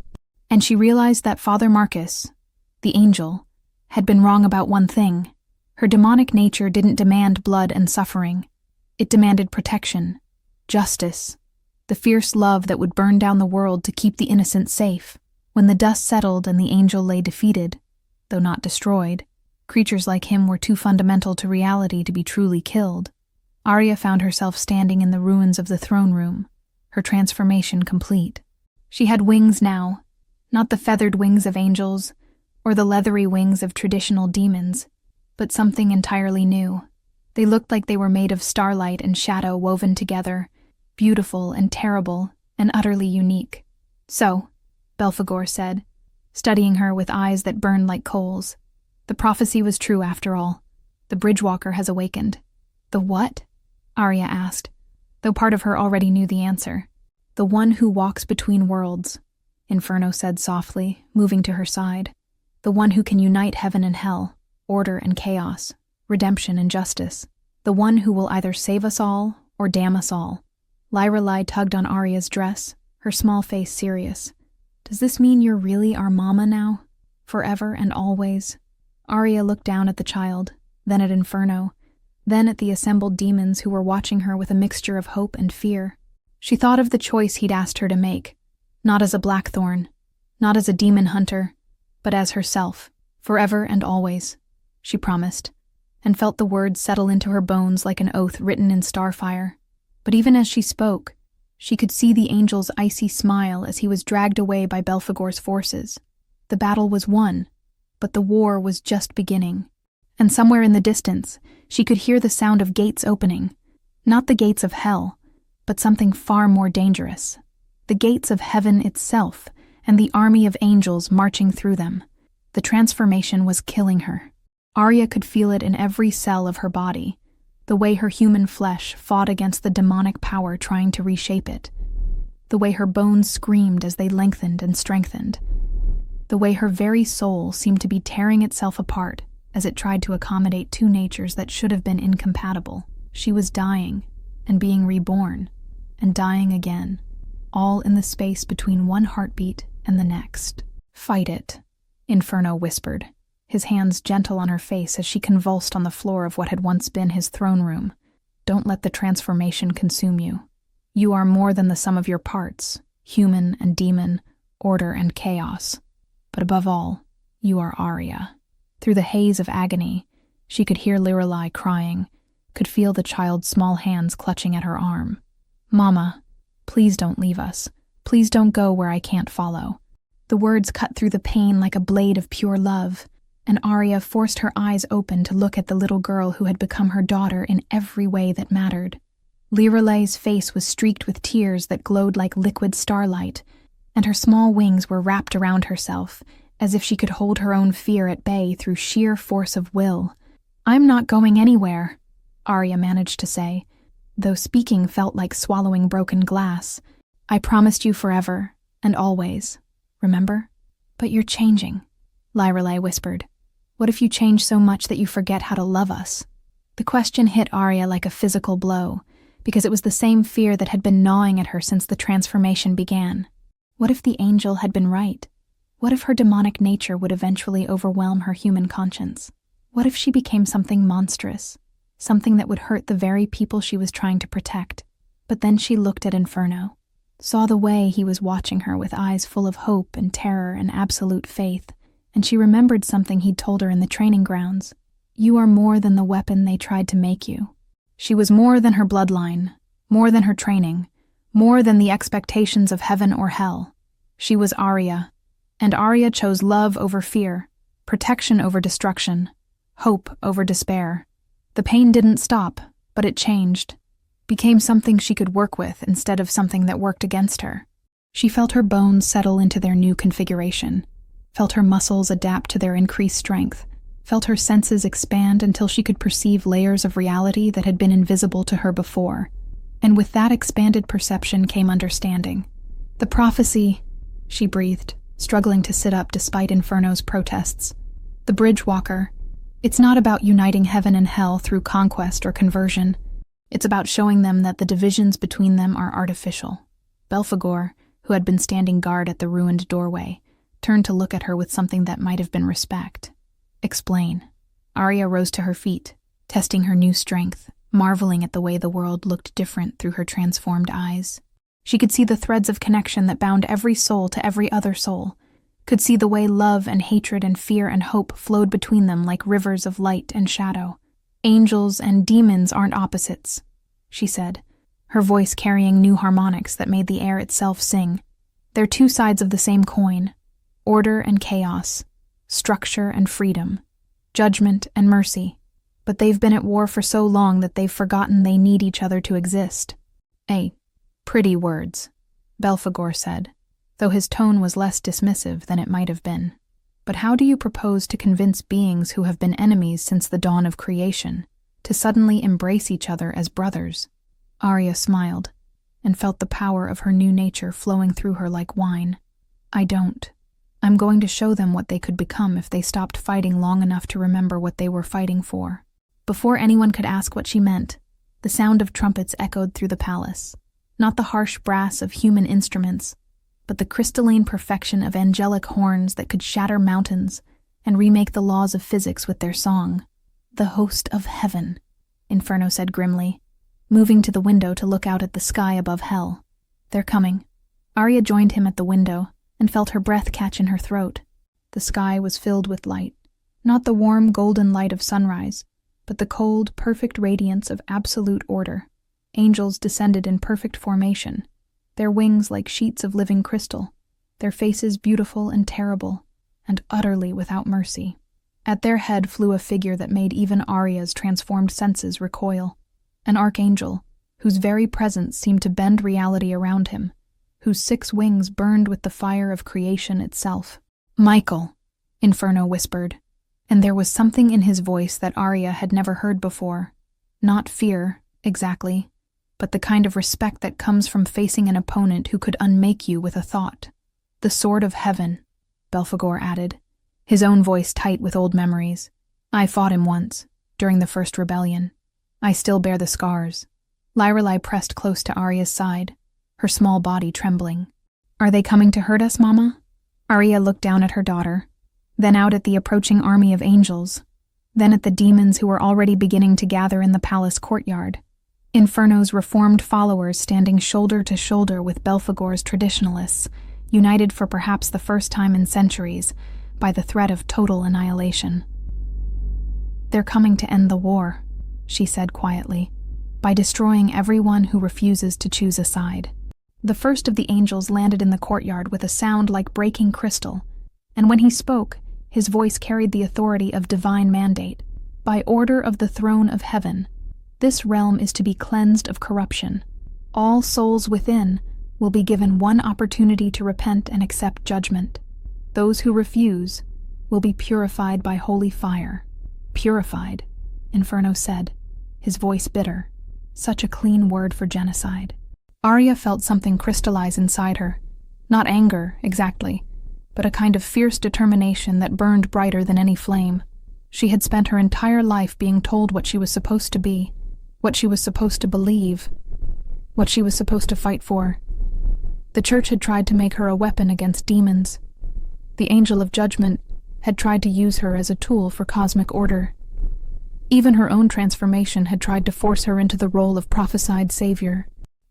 A: And she realized that Father Marcus, the angel, had been wrong about one thing. Her demonic nature didn't demand blood and suffering. It demanded protection, justice, the fierce love that would burn down the world to keep the innocent safe. When the dust settled and the angel lay defeated, though not destroyed, creatures like him were too fundamental to reality to be truly killed. Aria found herself standing in the ruins of the throne room, her transformation complete. She had wings now, not the feathered wings of angels, or the leathery wings of traditional demons, but something entirely new. They looked like they were made of starlight and shadow woven together, beautiful and terrible and utterly unique. "So," Belphegor said, studying her with eyes that burned like coals, The prophecy was true after all. The Bridgewalker has awakened. The what? Aria asked, though part of her already knew the answer. The one who walks between worlds, Inferno said softly, moving to her side. The one who can unite heaven and hell, order and chaos, redemption and justice. The one who will either save us all or damn us all. Lyrelai tugged on Aria's dress, her small face serious. Does this mean you're really our mama now? Forever and always? Aria looked down at the child, then at Inferno, then at the assembled demons who were watching her with a mixture of hope and fear. She thought of the choice he'd asked her to make, not as a Blackthorne, not as a demon hunter, but as herself, forever and always, she promised, and felt the words settle into her bones like an oath written in starfire. But even as she spoke, she could see the angel's icy smile as he was dragged away by Belphegor's forces. The battle was won, but the war was just beginning. And somewhere in the distance, she could hear the sound of gates opening. Not the gates of hell, but something far more dangerous. The gates of heaven itself, and the army of angels marching through them. The transformation was killing her. Aria could feel it in every cell of her body, the way her human flesh fought against the demonic power trying to reshape it, the way her bones screamed as they lengthened and strengthened, the way her very soul seemed to be tearing itself apart as it tried to accommodate two natures that should have been incompatible. She was dying, and being reborn, and dying again, all in the space between one heartbeat and the next. "Fight it," Inferno whispered, his hands gentle on her face as she convulsed on the floor of what had once been his throne room. "Don't let the transformation consume you. You are more than the sum of your parts, human and demon, order and chaos. But above all, you are Aria." Through the haze of agony, she could hear Lyrelai crying, could feel the child's small hands clutching at her arm. "Mama, please don't leave us. Please don't go where I can't follow." The words cut through the pain like a blade of pure love, and Aria forced her eyes open to look at the little girl who had become her daughter in every way that mattered. Lyrelai's face was streaked with tears that glowed like liquid starlight, and her small wings were wrapped around herself, as if she could hold her own fear at bay through sheer force of will. "I'm not going anywhere," Aria managed to say, though speaking felt like swallowing broken glass. "I promised you forever, and always, remember? But you're changing," Lyrelai whispered. "What if you change so much that you forget how to love us?" The question hit Aria like a physical blow, because it was the same fear that had been gnawing at her since the transformation began. What if the angel had been right? What if her demonic nature would eventually overwhelm her human conscience? What if she became something monstrous, something that would hurt the very people she was trying to protect? But then she looked at Inferno, saw the way he was watching her with eyes full of hope and terror and absolute faith, and she remembered something he'd told her in the training grounds. "You are more than the weapon they tried to make you." She was more than her bloodline, more than her training, more than the expectations of heaven or hell. She was Aria, and Aria chose love over fear, protection over destruction, hope over despair. The pain didn't stop, but it changed, became something she could work with instead of something that worked against her. She felt her bones settle into their new configuration, felt her muscles adapt to their increased strength, felt her senses expand until she could perceive layers of reality that had been invisible to her before. And with that expanded perception came understanding. "The prophecy," she breathed, struggling to sit up despite Inferno's protests. "The Bridgewalker. It's not about uniting heaven and hell through conquest or conversion. It's about showing them that the divisions between them are artificial." Belphegor, who had been standing guard at the ruined doorway, turned to look at her with something that might have been respect. "Explain." Aria rose to her feet, testing her new strength, marveling at the way the world looked different through her transformed eyes. She could see the threads of connection that bound every soul to every other soul, could see the way love and hatred and fear and hope flowed between them like rivers of light and shadow. "Angels and demons aren't opposites," she said, her voice carrying new harmonics that made the air itself sing. "They're two sides of the same coin, order and chaos, structure and freedom, judgment and mercy. But they've been at war for so long that they've forgotten they need each other to exist." Pretty words," Belphegor said, though his tone was less dismissive than it might have been. But how do you propose to convince beings who have been enemies since the dawn of creation to suddenly embrace each other as brothers? Aria smiled and felt the power of her new nature flowing through her like wine. I don't. I'm going to show them what they could become if they stopped fighting long enough to remember what they were fighting for. Before anyone could ask what she meant, the sound of trumpets echoed through the palace. Not the harsh brass of human instruments, but the crystalline perfection of angelic horns that could shatter mountains and remake the laws of physics with their song. The host of heaven, Inferno said grimly, moving to the window to look out at the sky above hell. They're coming. Aria joined him at the window and felt her breath catch in her throat. The sky was filled with light, not the warm golden light of sunrise, but the cold, perfect radiance of absolute order. Angels descended in perfect formation, their wings like sheets of living crystal, their faces beautiful and terrible, and utterly without mercy. At their head flew a figure that made even Aria's transformed senses recoil. An archangel, whose very presence seemed to bend reality around him, whose 6 wings burned with the fire of creation itself. Michael, Inferno whispered, and there was something in his voice that Aria had never heard before. Not fear, exactly, but the kind of respect that comes from facing an opponent who could unmake you with a thought. The sword of heaven, Belphegor added, his own voice tight with old memories. I fought him once, during the first rebellion. I still bear the scars. Lyrelei pressed close to Aria's side, her small body trembling. Are they coming to hurt us, Mama? Aria looked down at her daughter, then out at the approaching army of angels, then at the demons who were already beginning to gather in the palace courtyard. Inferno's reformed followers standing shoulder to shoulder with Belphegor's traditionalists, united for perhaps the first time in centuries by the threat of total annihilation. They're coming to end the war, she said quietly, by destroying everyone who refuses to choose a side. The first of the angels landed in the courtyard with a sound like breaking crystal, and when he spoke, his voice carried the authority of divine mandate. By order of the throne of heaven, this realm is to be cleansed of corruption. All souls within will be given one opportunity to repent and accept judgment. Those who refuse will be purified by holy fire. Purified, Inferno said, his voice bitter. Such a clean word for genocide. Aria felt something crystallize inside her. Not anger, exactly, but a kind of fierce determination that burned brighter than any flame. She had spent her entire life being told what she was supposed to be, what she was supposed to believe, what she was supposed to fight for. The church had tried to make her a weapon against demons. The angel of judgment had tried to use her as a tool for cosmic order. Even her own transformation had tried to force her into the role of prophesied savior,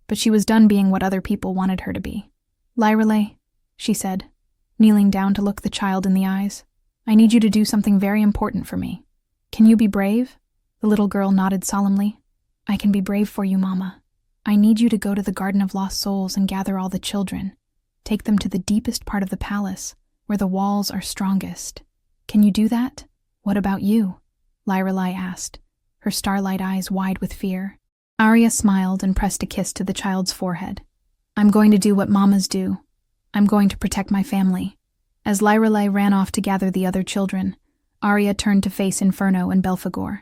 A: but she was done being what other people wanted her to be. Lyrelei, she said, kneeling down to look the child in the eyes, I need you to do something very important for me. Can you be brave? The little girl nodded solemnly. I can be brave for you, Mama. I need you to go to the Garden of Lost Souls and gather all the children. Take them to the deepest part of the palace, where the walls are strongest. Can you do that? What about you? Lyrelei asked, her starlight eyes wide with fear. Aria smiled and pressed a kiss to the child's forehead. I'm going to do what mamas do. I'm going to protect my family. As Lyrelei ran off to gather the other children, Aria turned to face Inferno and Belphegor.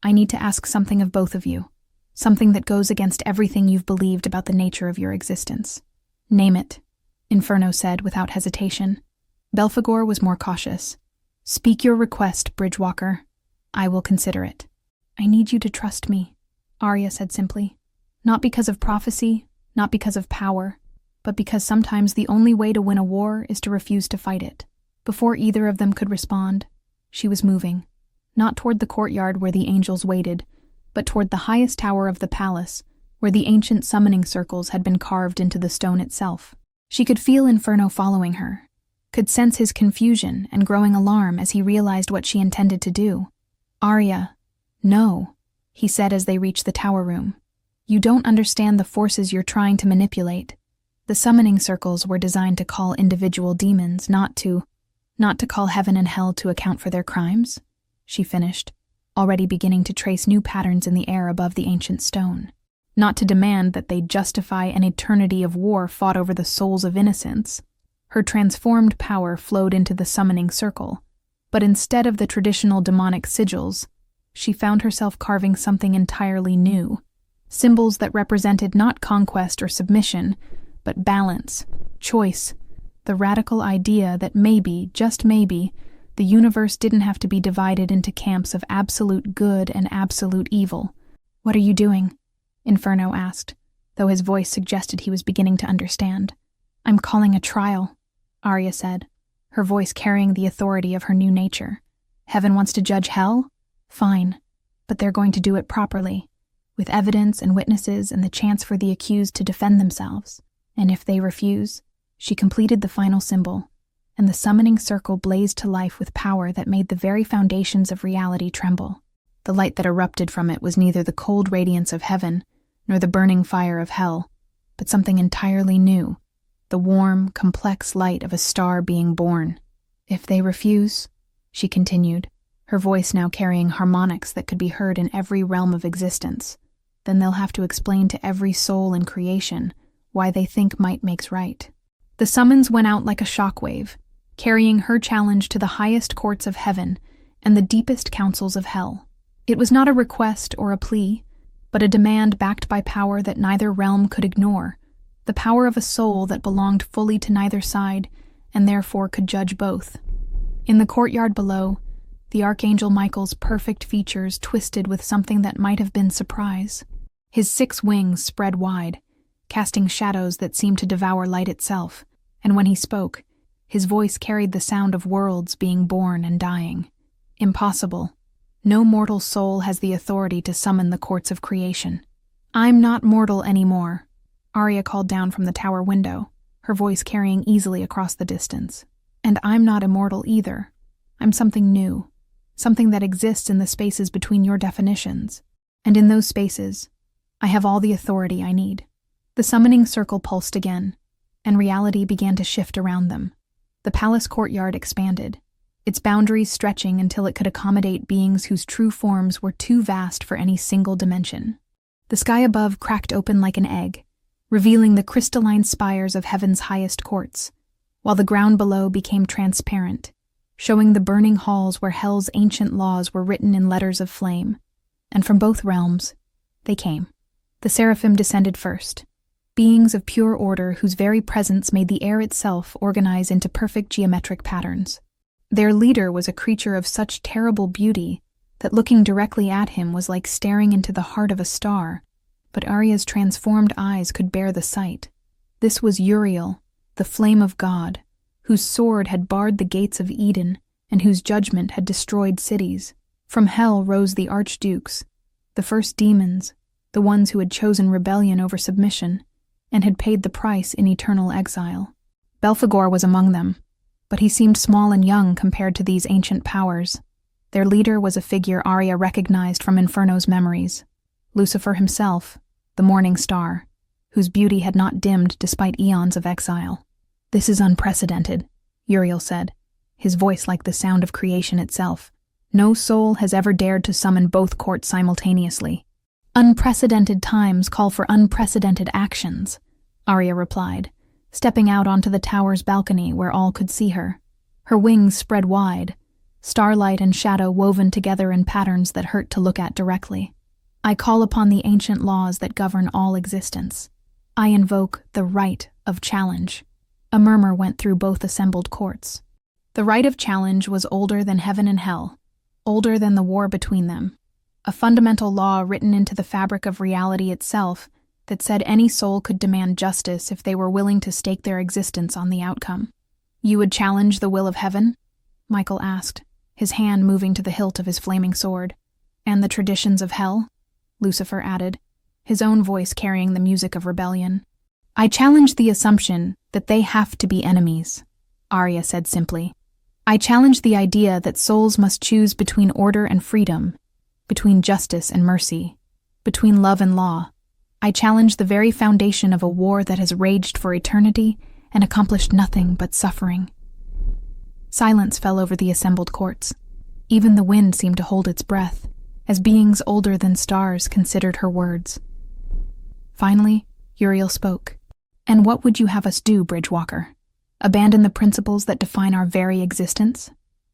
A: I need to ask something of both of you. Something that goes against everything you've believed about the nature of your existence. Name it, Inferno said without hesitation. Belphegor was more cautious. Speak your request, Bridgewalker. I will consider it. I need you to trust me, Aria said simply. Not because of prophecy, not because of power, but because sometimes the only way to win a war is to refuse to fight it. Before either of them could respond, she was moving, not toward the courtyard where the angels waited, but toward the highest tower of the palace, where the ancient summoning circles had been carved into the stone itself. She could feel Inferno following her, could sense his confusion and growing alarm as he realized what she intended to do. Aria, no, he said as they reached the tower room. You don't understand the forces you're trying to manipulate. The summoning circles were designed to call individual demons, not to call heaven and hell to account for their crimes, she finished, already beginning to trace new patterns in the air above the ancient stone. Not to demand that they justify an eternity of war fought over the souls of innocents. Her transformed power flowed into the summoning circle, but instead of the traditional demonic sigils, she found herself carving something entirely new. Symbols that represented not conquest or submission, but balance, choice, the radical idea that maybe, just maybe, the universe didn't have to be divided into camps of absolute good and absolute evil. "What are you doing?" Inferno asked, though his voice suggested he was beginning to understand. "I'm calling a trial," Aria said, her voice carrying the authority of her new nature. "Heaven wants to judge hell? Fine, but they're going to do it properly, with evidence and witnesses and the chance for the accused to defend themselves. And if they refuse..." She completed the final symbol, and the summoning circle blazed to life with power that made the very foundations of reality tremble. The light that erupted from it was neither the cold radiance of heaven, nor the burning fire of hell, but something entirely new, the warm, complex light of a star being born. "If they refuse," she continued, her voice now carrying harmonics that could be heard in every realm of existence, "then they'll have to explain to every soul in creation why they think might makes right." The summons went out like a shockwave, carrying her challenge to the highest courts of heaven and the deepest councils of hell. It was not a request or a plea, but a demand backed by power that neither realm could ignore, the power of a soul that belonged fully to neither side and therefore could judge both. In the courtyard below, the Archangel Michael's perfect features twisted with something that might have been surprise. His 6 wings spread wide, casting shadows that seemed to devour light itself, and when he spoke, his voice carried the sound of worlds being born and dying. "Impossible. No mortal soul has the authority to summon the courts of creation." "I'm not mortal anymore," Aria called down from the tower window, her voice carrying easily across the distance. "And I'm not immortal either. I'm something new, something that exists in the spaces between your definitions. And in those spaces, I have all the authority I need." The summoning circle pulsed again, and reality began to shift around them. The palace courtyard expanded, its boundaries stretching until it could accommodate beings whose true forms were too vast for any single dimension. The sky above cracked open like an egg, revealing the crystalline spires of heaven's highest courts, while the ground below became transparent, showing the burning halls where hell's ancient laws were written in letters of flame. And from both realms, they came. The seraphim descended first, beings of pure order whose very presence made the air itself organize into perfect geometric patterns. Their leader was a creature of such terrible beauty that looking directly at him was like staring into the heart of a star, but Aria's transformed eyes could bear the sight. This was Uriel, the flame of God, whose sword had barred the gates of Eden and whose judgment had destroyed cities. From hell rose the archdukes, the first demons, the ones who had chosen rebellion over submission, and had paid the price in eternal exile. Belphegor was among them, but he seemed small and young compared to these ancient powers. Their leader was a figure Aria recognized from Inferno's memories, Lucifer himself, the morning star, whose beauty had not dimmed despite eons of exile. "This is unprecedented," Uriel said, his voice like the sound of creation itself. "No soul has ever dared to summon both courts simultaneously." "Unprecedented times call for unprecedented actions," Aria replied, stepping out onto the tower's balcony where all could see her. Her wings spread wide, starlight and shadow woven together in patterns that hurt to look at directly. "I call upon the ancient laws that govern all existence. I invoke the right of challenge." A murmur went through both assembled courts. The right of challenge was older than heaven and hell, older than the war between them. A fundamental law written into the fabric of reality itself that said any soul could demand justice if they were willing to stake their existence on the outcome. "You would challenge the will of heaven?" Michael asked, his hand moving to the hilt of his flaming sword. "And the traditions of hell?" Lucifer added, his own voice carrying the music of rebellion. "I challenge the assumption that they have to be enemies," Aria said simply. "I challenge the idea that souls must choose between order and freedom, between justice and mercy, between love and law. I challenge the very foundation of a war that has raged for eternity and accomplished nothing but suffering." Silence fell over the assembled courts. Even the wind seemed to hold its breath, as beings older than stars considered her words. Finally, Uriel spoke. "And what would you have us do, Bridgewalker?" Abandon the principles that define our very existence?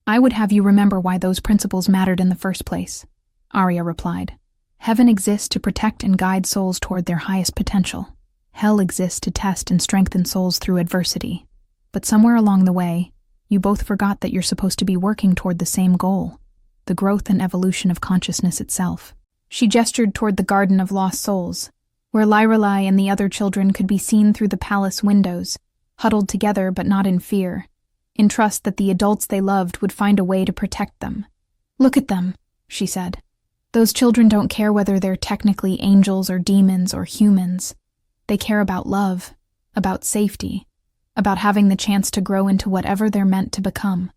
A: I would have you remember why those principles mattered in the first place, Aria replied. Heaven exists to protect and guide souls toward their highest potential. Hell exists to test and strengthen souls through adversity. But somewhere along the way, you both forgot that you're supposed to be working toward the same goal, the growth and evolution of consciousness itself. She gestured toward the Garden of Lost Souls, where Lyrelai and the other children could be seen through the palace windows, huddled together but not in fear, in trust that the adults they loved would find a way to protect them. Look at them, she said. Those children don't care whether they're technically angels or demons or humans. They care about love, about safety, about having the chance to grow into whatever they're meant to become.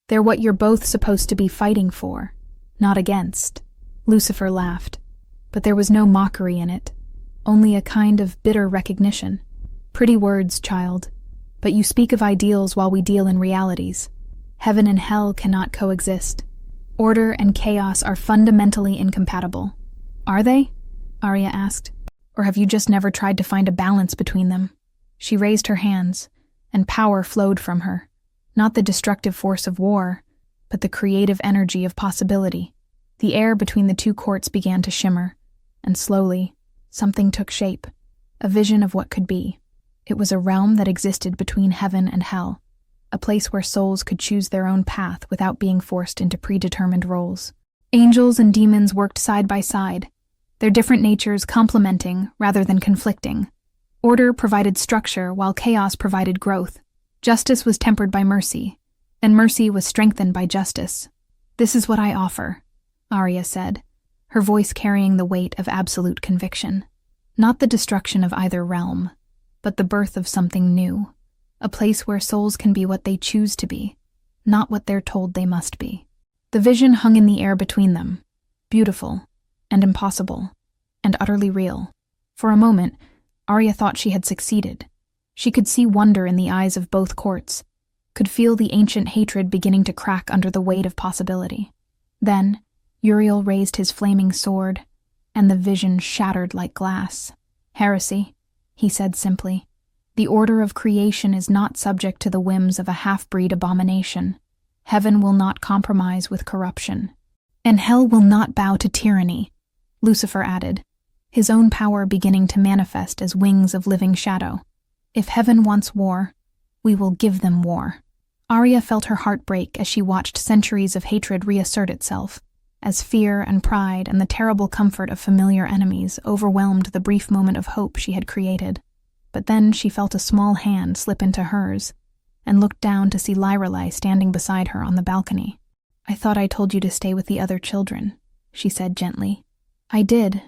A: They're what you're both supposed to be fighting for, not against. Lucifer laughed, but there was no mockery in it, only a kind of bitter recognition. Pretty words, child, but you speak of ideals while we deal in realities. Heaven and hell cannot coexist. Order and chaos are fundamentally incompatible. Are they? Aria asked. Or have you just never tried to find a balance between them? She raised her hands, and power flowed from her. Not the destructive force of war, but the creative energy of possibility. The air between the two courts began to shimmer, and slowly, something took shape, a vision of what could be. It was a realm that existed between heaven and hell, a place where souls could choose their own path without being forced into predetermined roles. Angels and demons worked side by side, their different natures complementing rather than conflicting. Order provided structure while chaos provided growth. Justice was tempered by mercy, and mercy was strengthened by justice. This is what I offer, Aria said, her voice carrying the weight of absolute conviction. Not the destruction of either realm, but the birth of something new. A place where souls can be what they choose to be, not what they're told they must be. The vision hung in the air between them, beautiful and impossible and utterly real. For a moment, Aria thought she had succeeded. She could see wonder in the eyes of both courts, could feel the ancient hatred beginning to crack under the weight of possibility. Then, Uriel raised his flaming sword, and the vision shattered like glass. Heresy, he said simply. The order of creation is not subject to the whims of a half-breed abomination. Heaven will not compromise with corruption. And hell will not bow to tyranny, Lucifer added, his own power beginning to manifest as wings of living shadow. If heaven wants war, we will give them war. Aria felt her heart break as she watched centuries of hatred reassert itself, as fear and pride and the terrible comfort of familiar enemies overwhelmed the brief moment of hope she had created. But then she felt a small hand slip into hers, and looked down to see Lyrelai standing beside her on the balcony. I thought I told you to stay with the other children, she said gently. I did,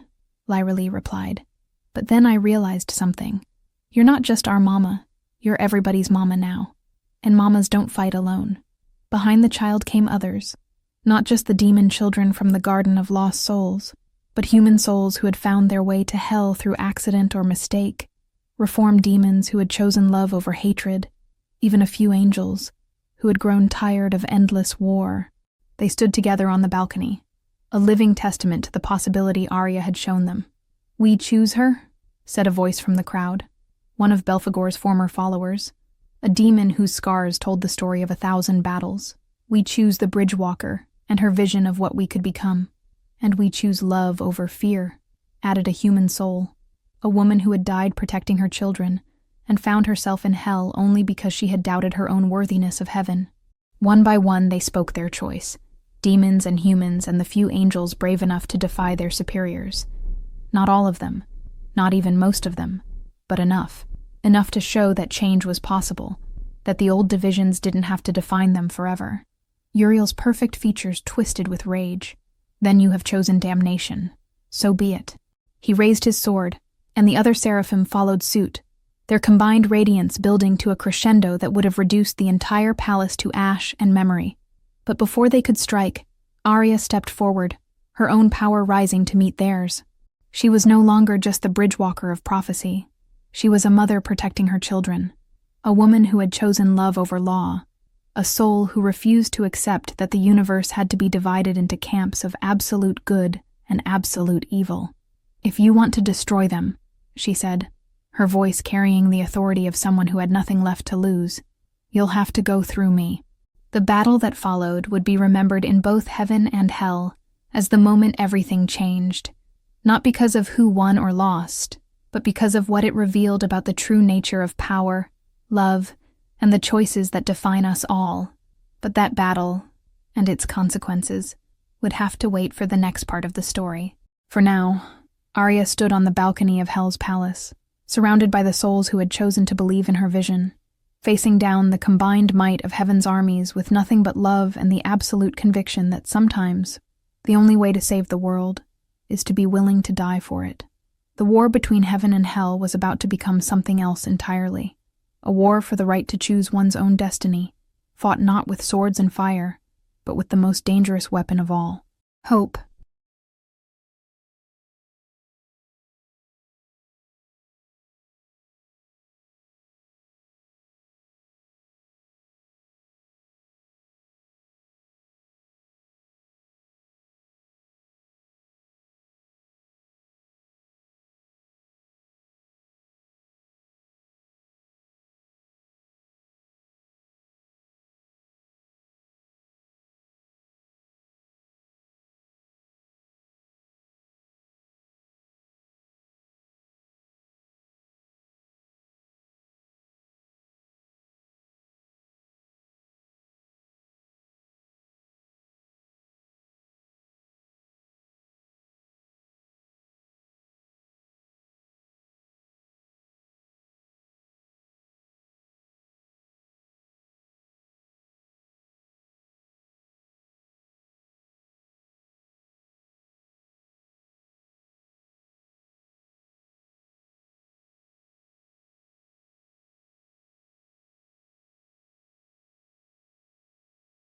A: Lyrelai replied. But then I realized something. You're not just our mama, you're everybody's mama now. And mamas don't fight alone. Behind the child came others, not just the demon children from the Garden of Lost Souls, but human souls who had found their way to hell through accident or mistake, reformed demons who had chosen love over hatred, even a few angels who had grown tired of endless war. They stood together on the balcony, a living testament to the possibility Aria had shown them. We choose her, said a voice from the crowd, one of Belphegor's former followers, a demon whose scars told the story of 1,000 battles. We choose the Bridgewalker and her vision of what we could become. And we choose love over fear, added a human soul, a woman who had died protecting her children and found herself in hell only because she had doubted her own worthiness of heaven. One by one they spoke their choice, demons and humans and the few angels brave enough to defy their superiors. Not all of them, not even most of them, but enough to show that change was possible, that the old divisions didn't have to define them forever. Uriel's perfect features twisted with rage. Then you have chosen damnation. So be it. He raised his sword, and the other seraphim followed suit, their combined radiance building to a crescendo that would have reduced the entire palace to ash and memory. But before they could strike, Aria stepped forward, her own power rising to meet theirs. She was no longer just the Bridgewalker of prophecy. She was a mother protecting her children, a woman who had chosen love over law, a soul who refused to accept that the universe had to be divided into camps of absolute good and absolute evil. If you want to destroy them, she said, her voice carrying the authority of someone who had nothing left to lose, You'll have to go through me." The battle that followed would be remembered in both heaven and hell as the moment everything changed, not because of who won or lost, but because of what it revealed about the true nature of power, love, and the choices that define us all. But that battle, and its consequences, would have to wait for the next part of the story. For now, Aria stood on the balcony of Hell's palace, surrounded by the souls who had chosen to believe in her vision, facing down the combined might of heaven's armies with nothing but love and the absolute conviction that sometimes the only way to save the world is to be willing to die for it. The war between heaven and hell was about to become something else entirely, a war for the right to choose one's own destiny, fought not with swords and fire, but with the most dangerous weapon of all, hope.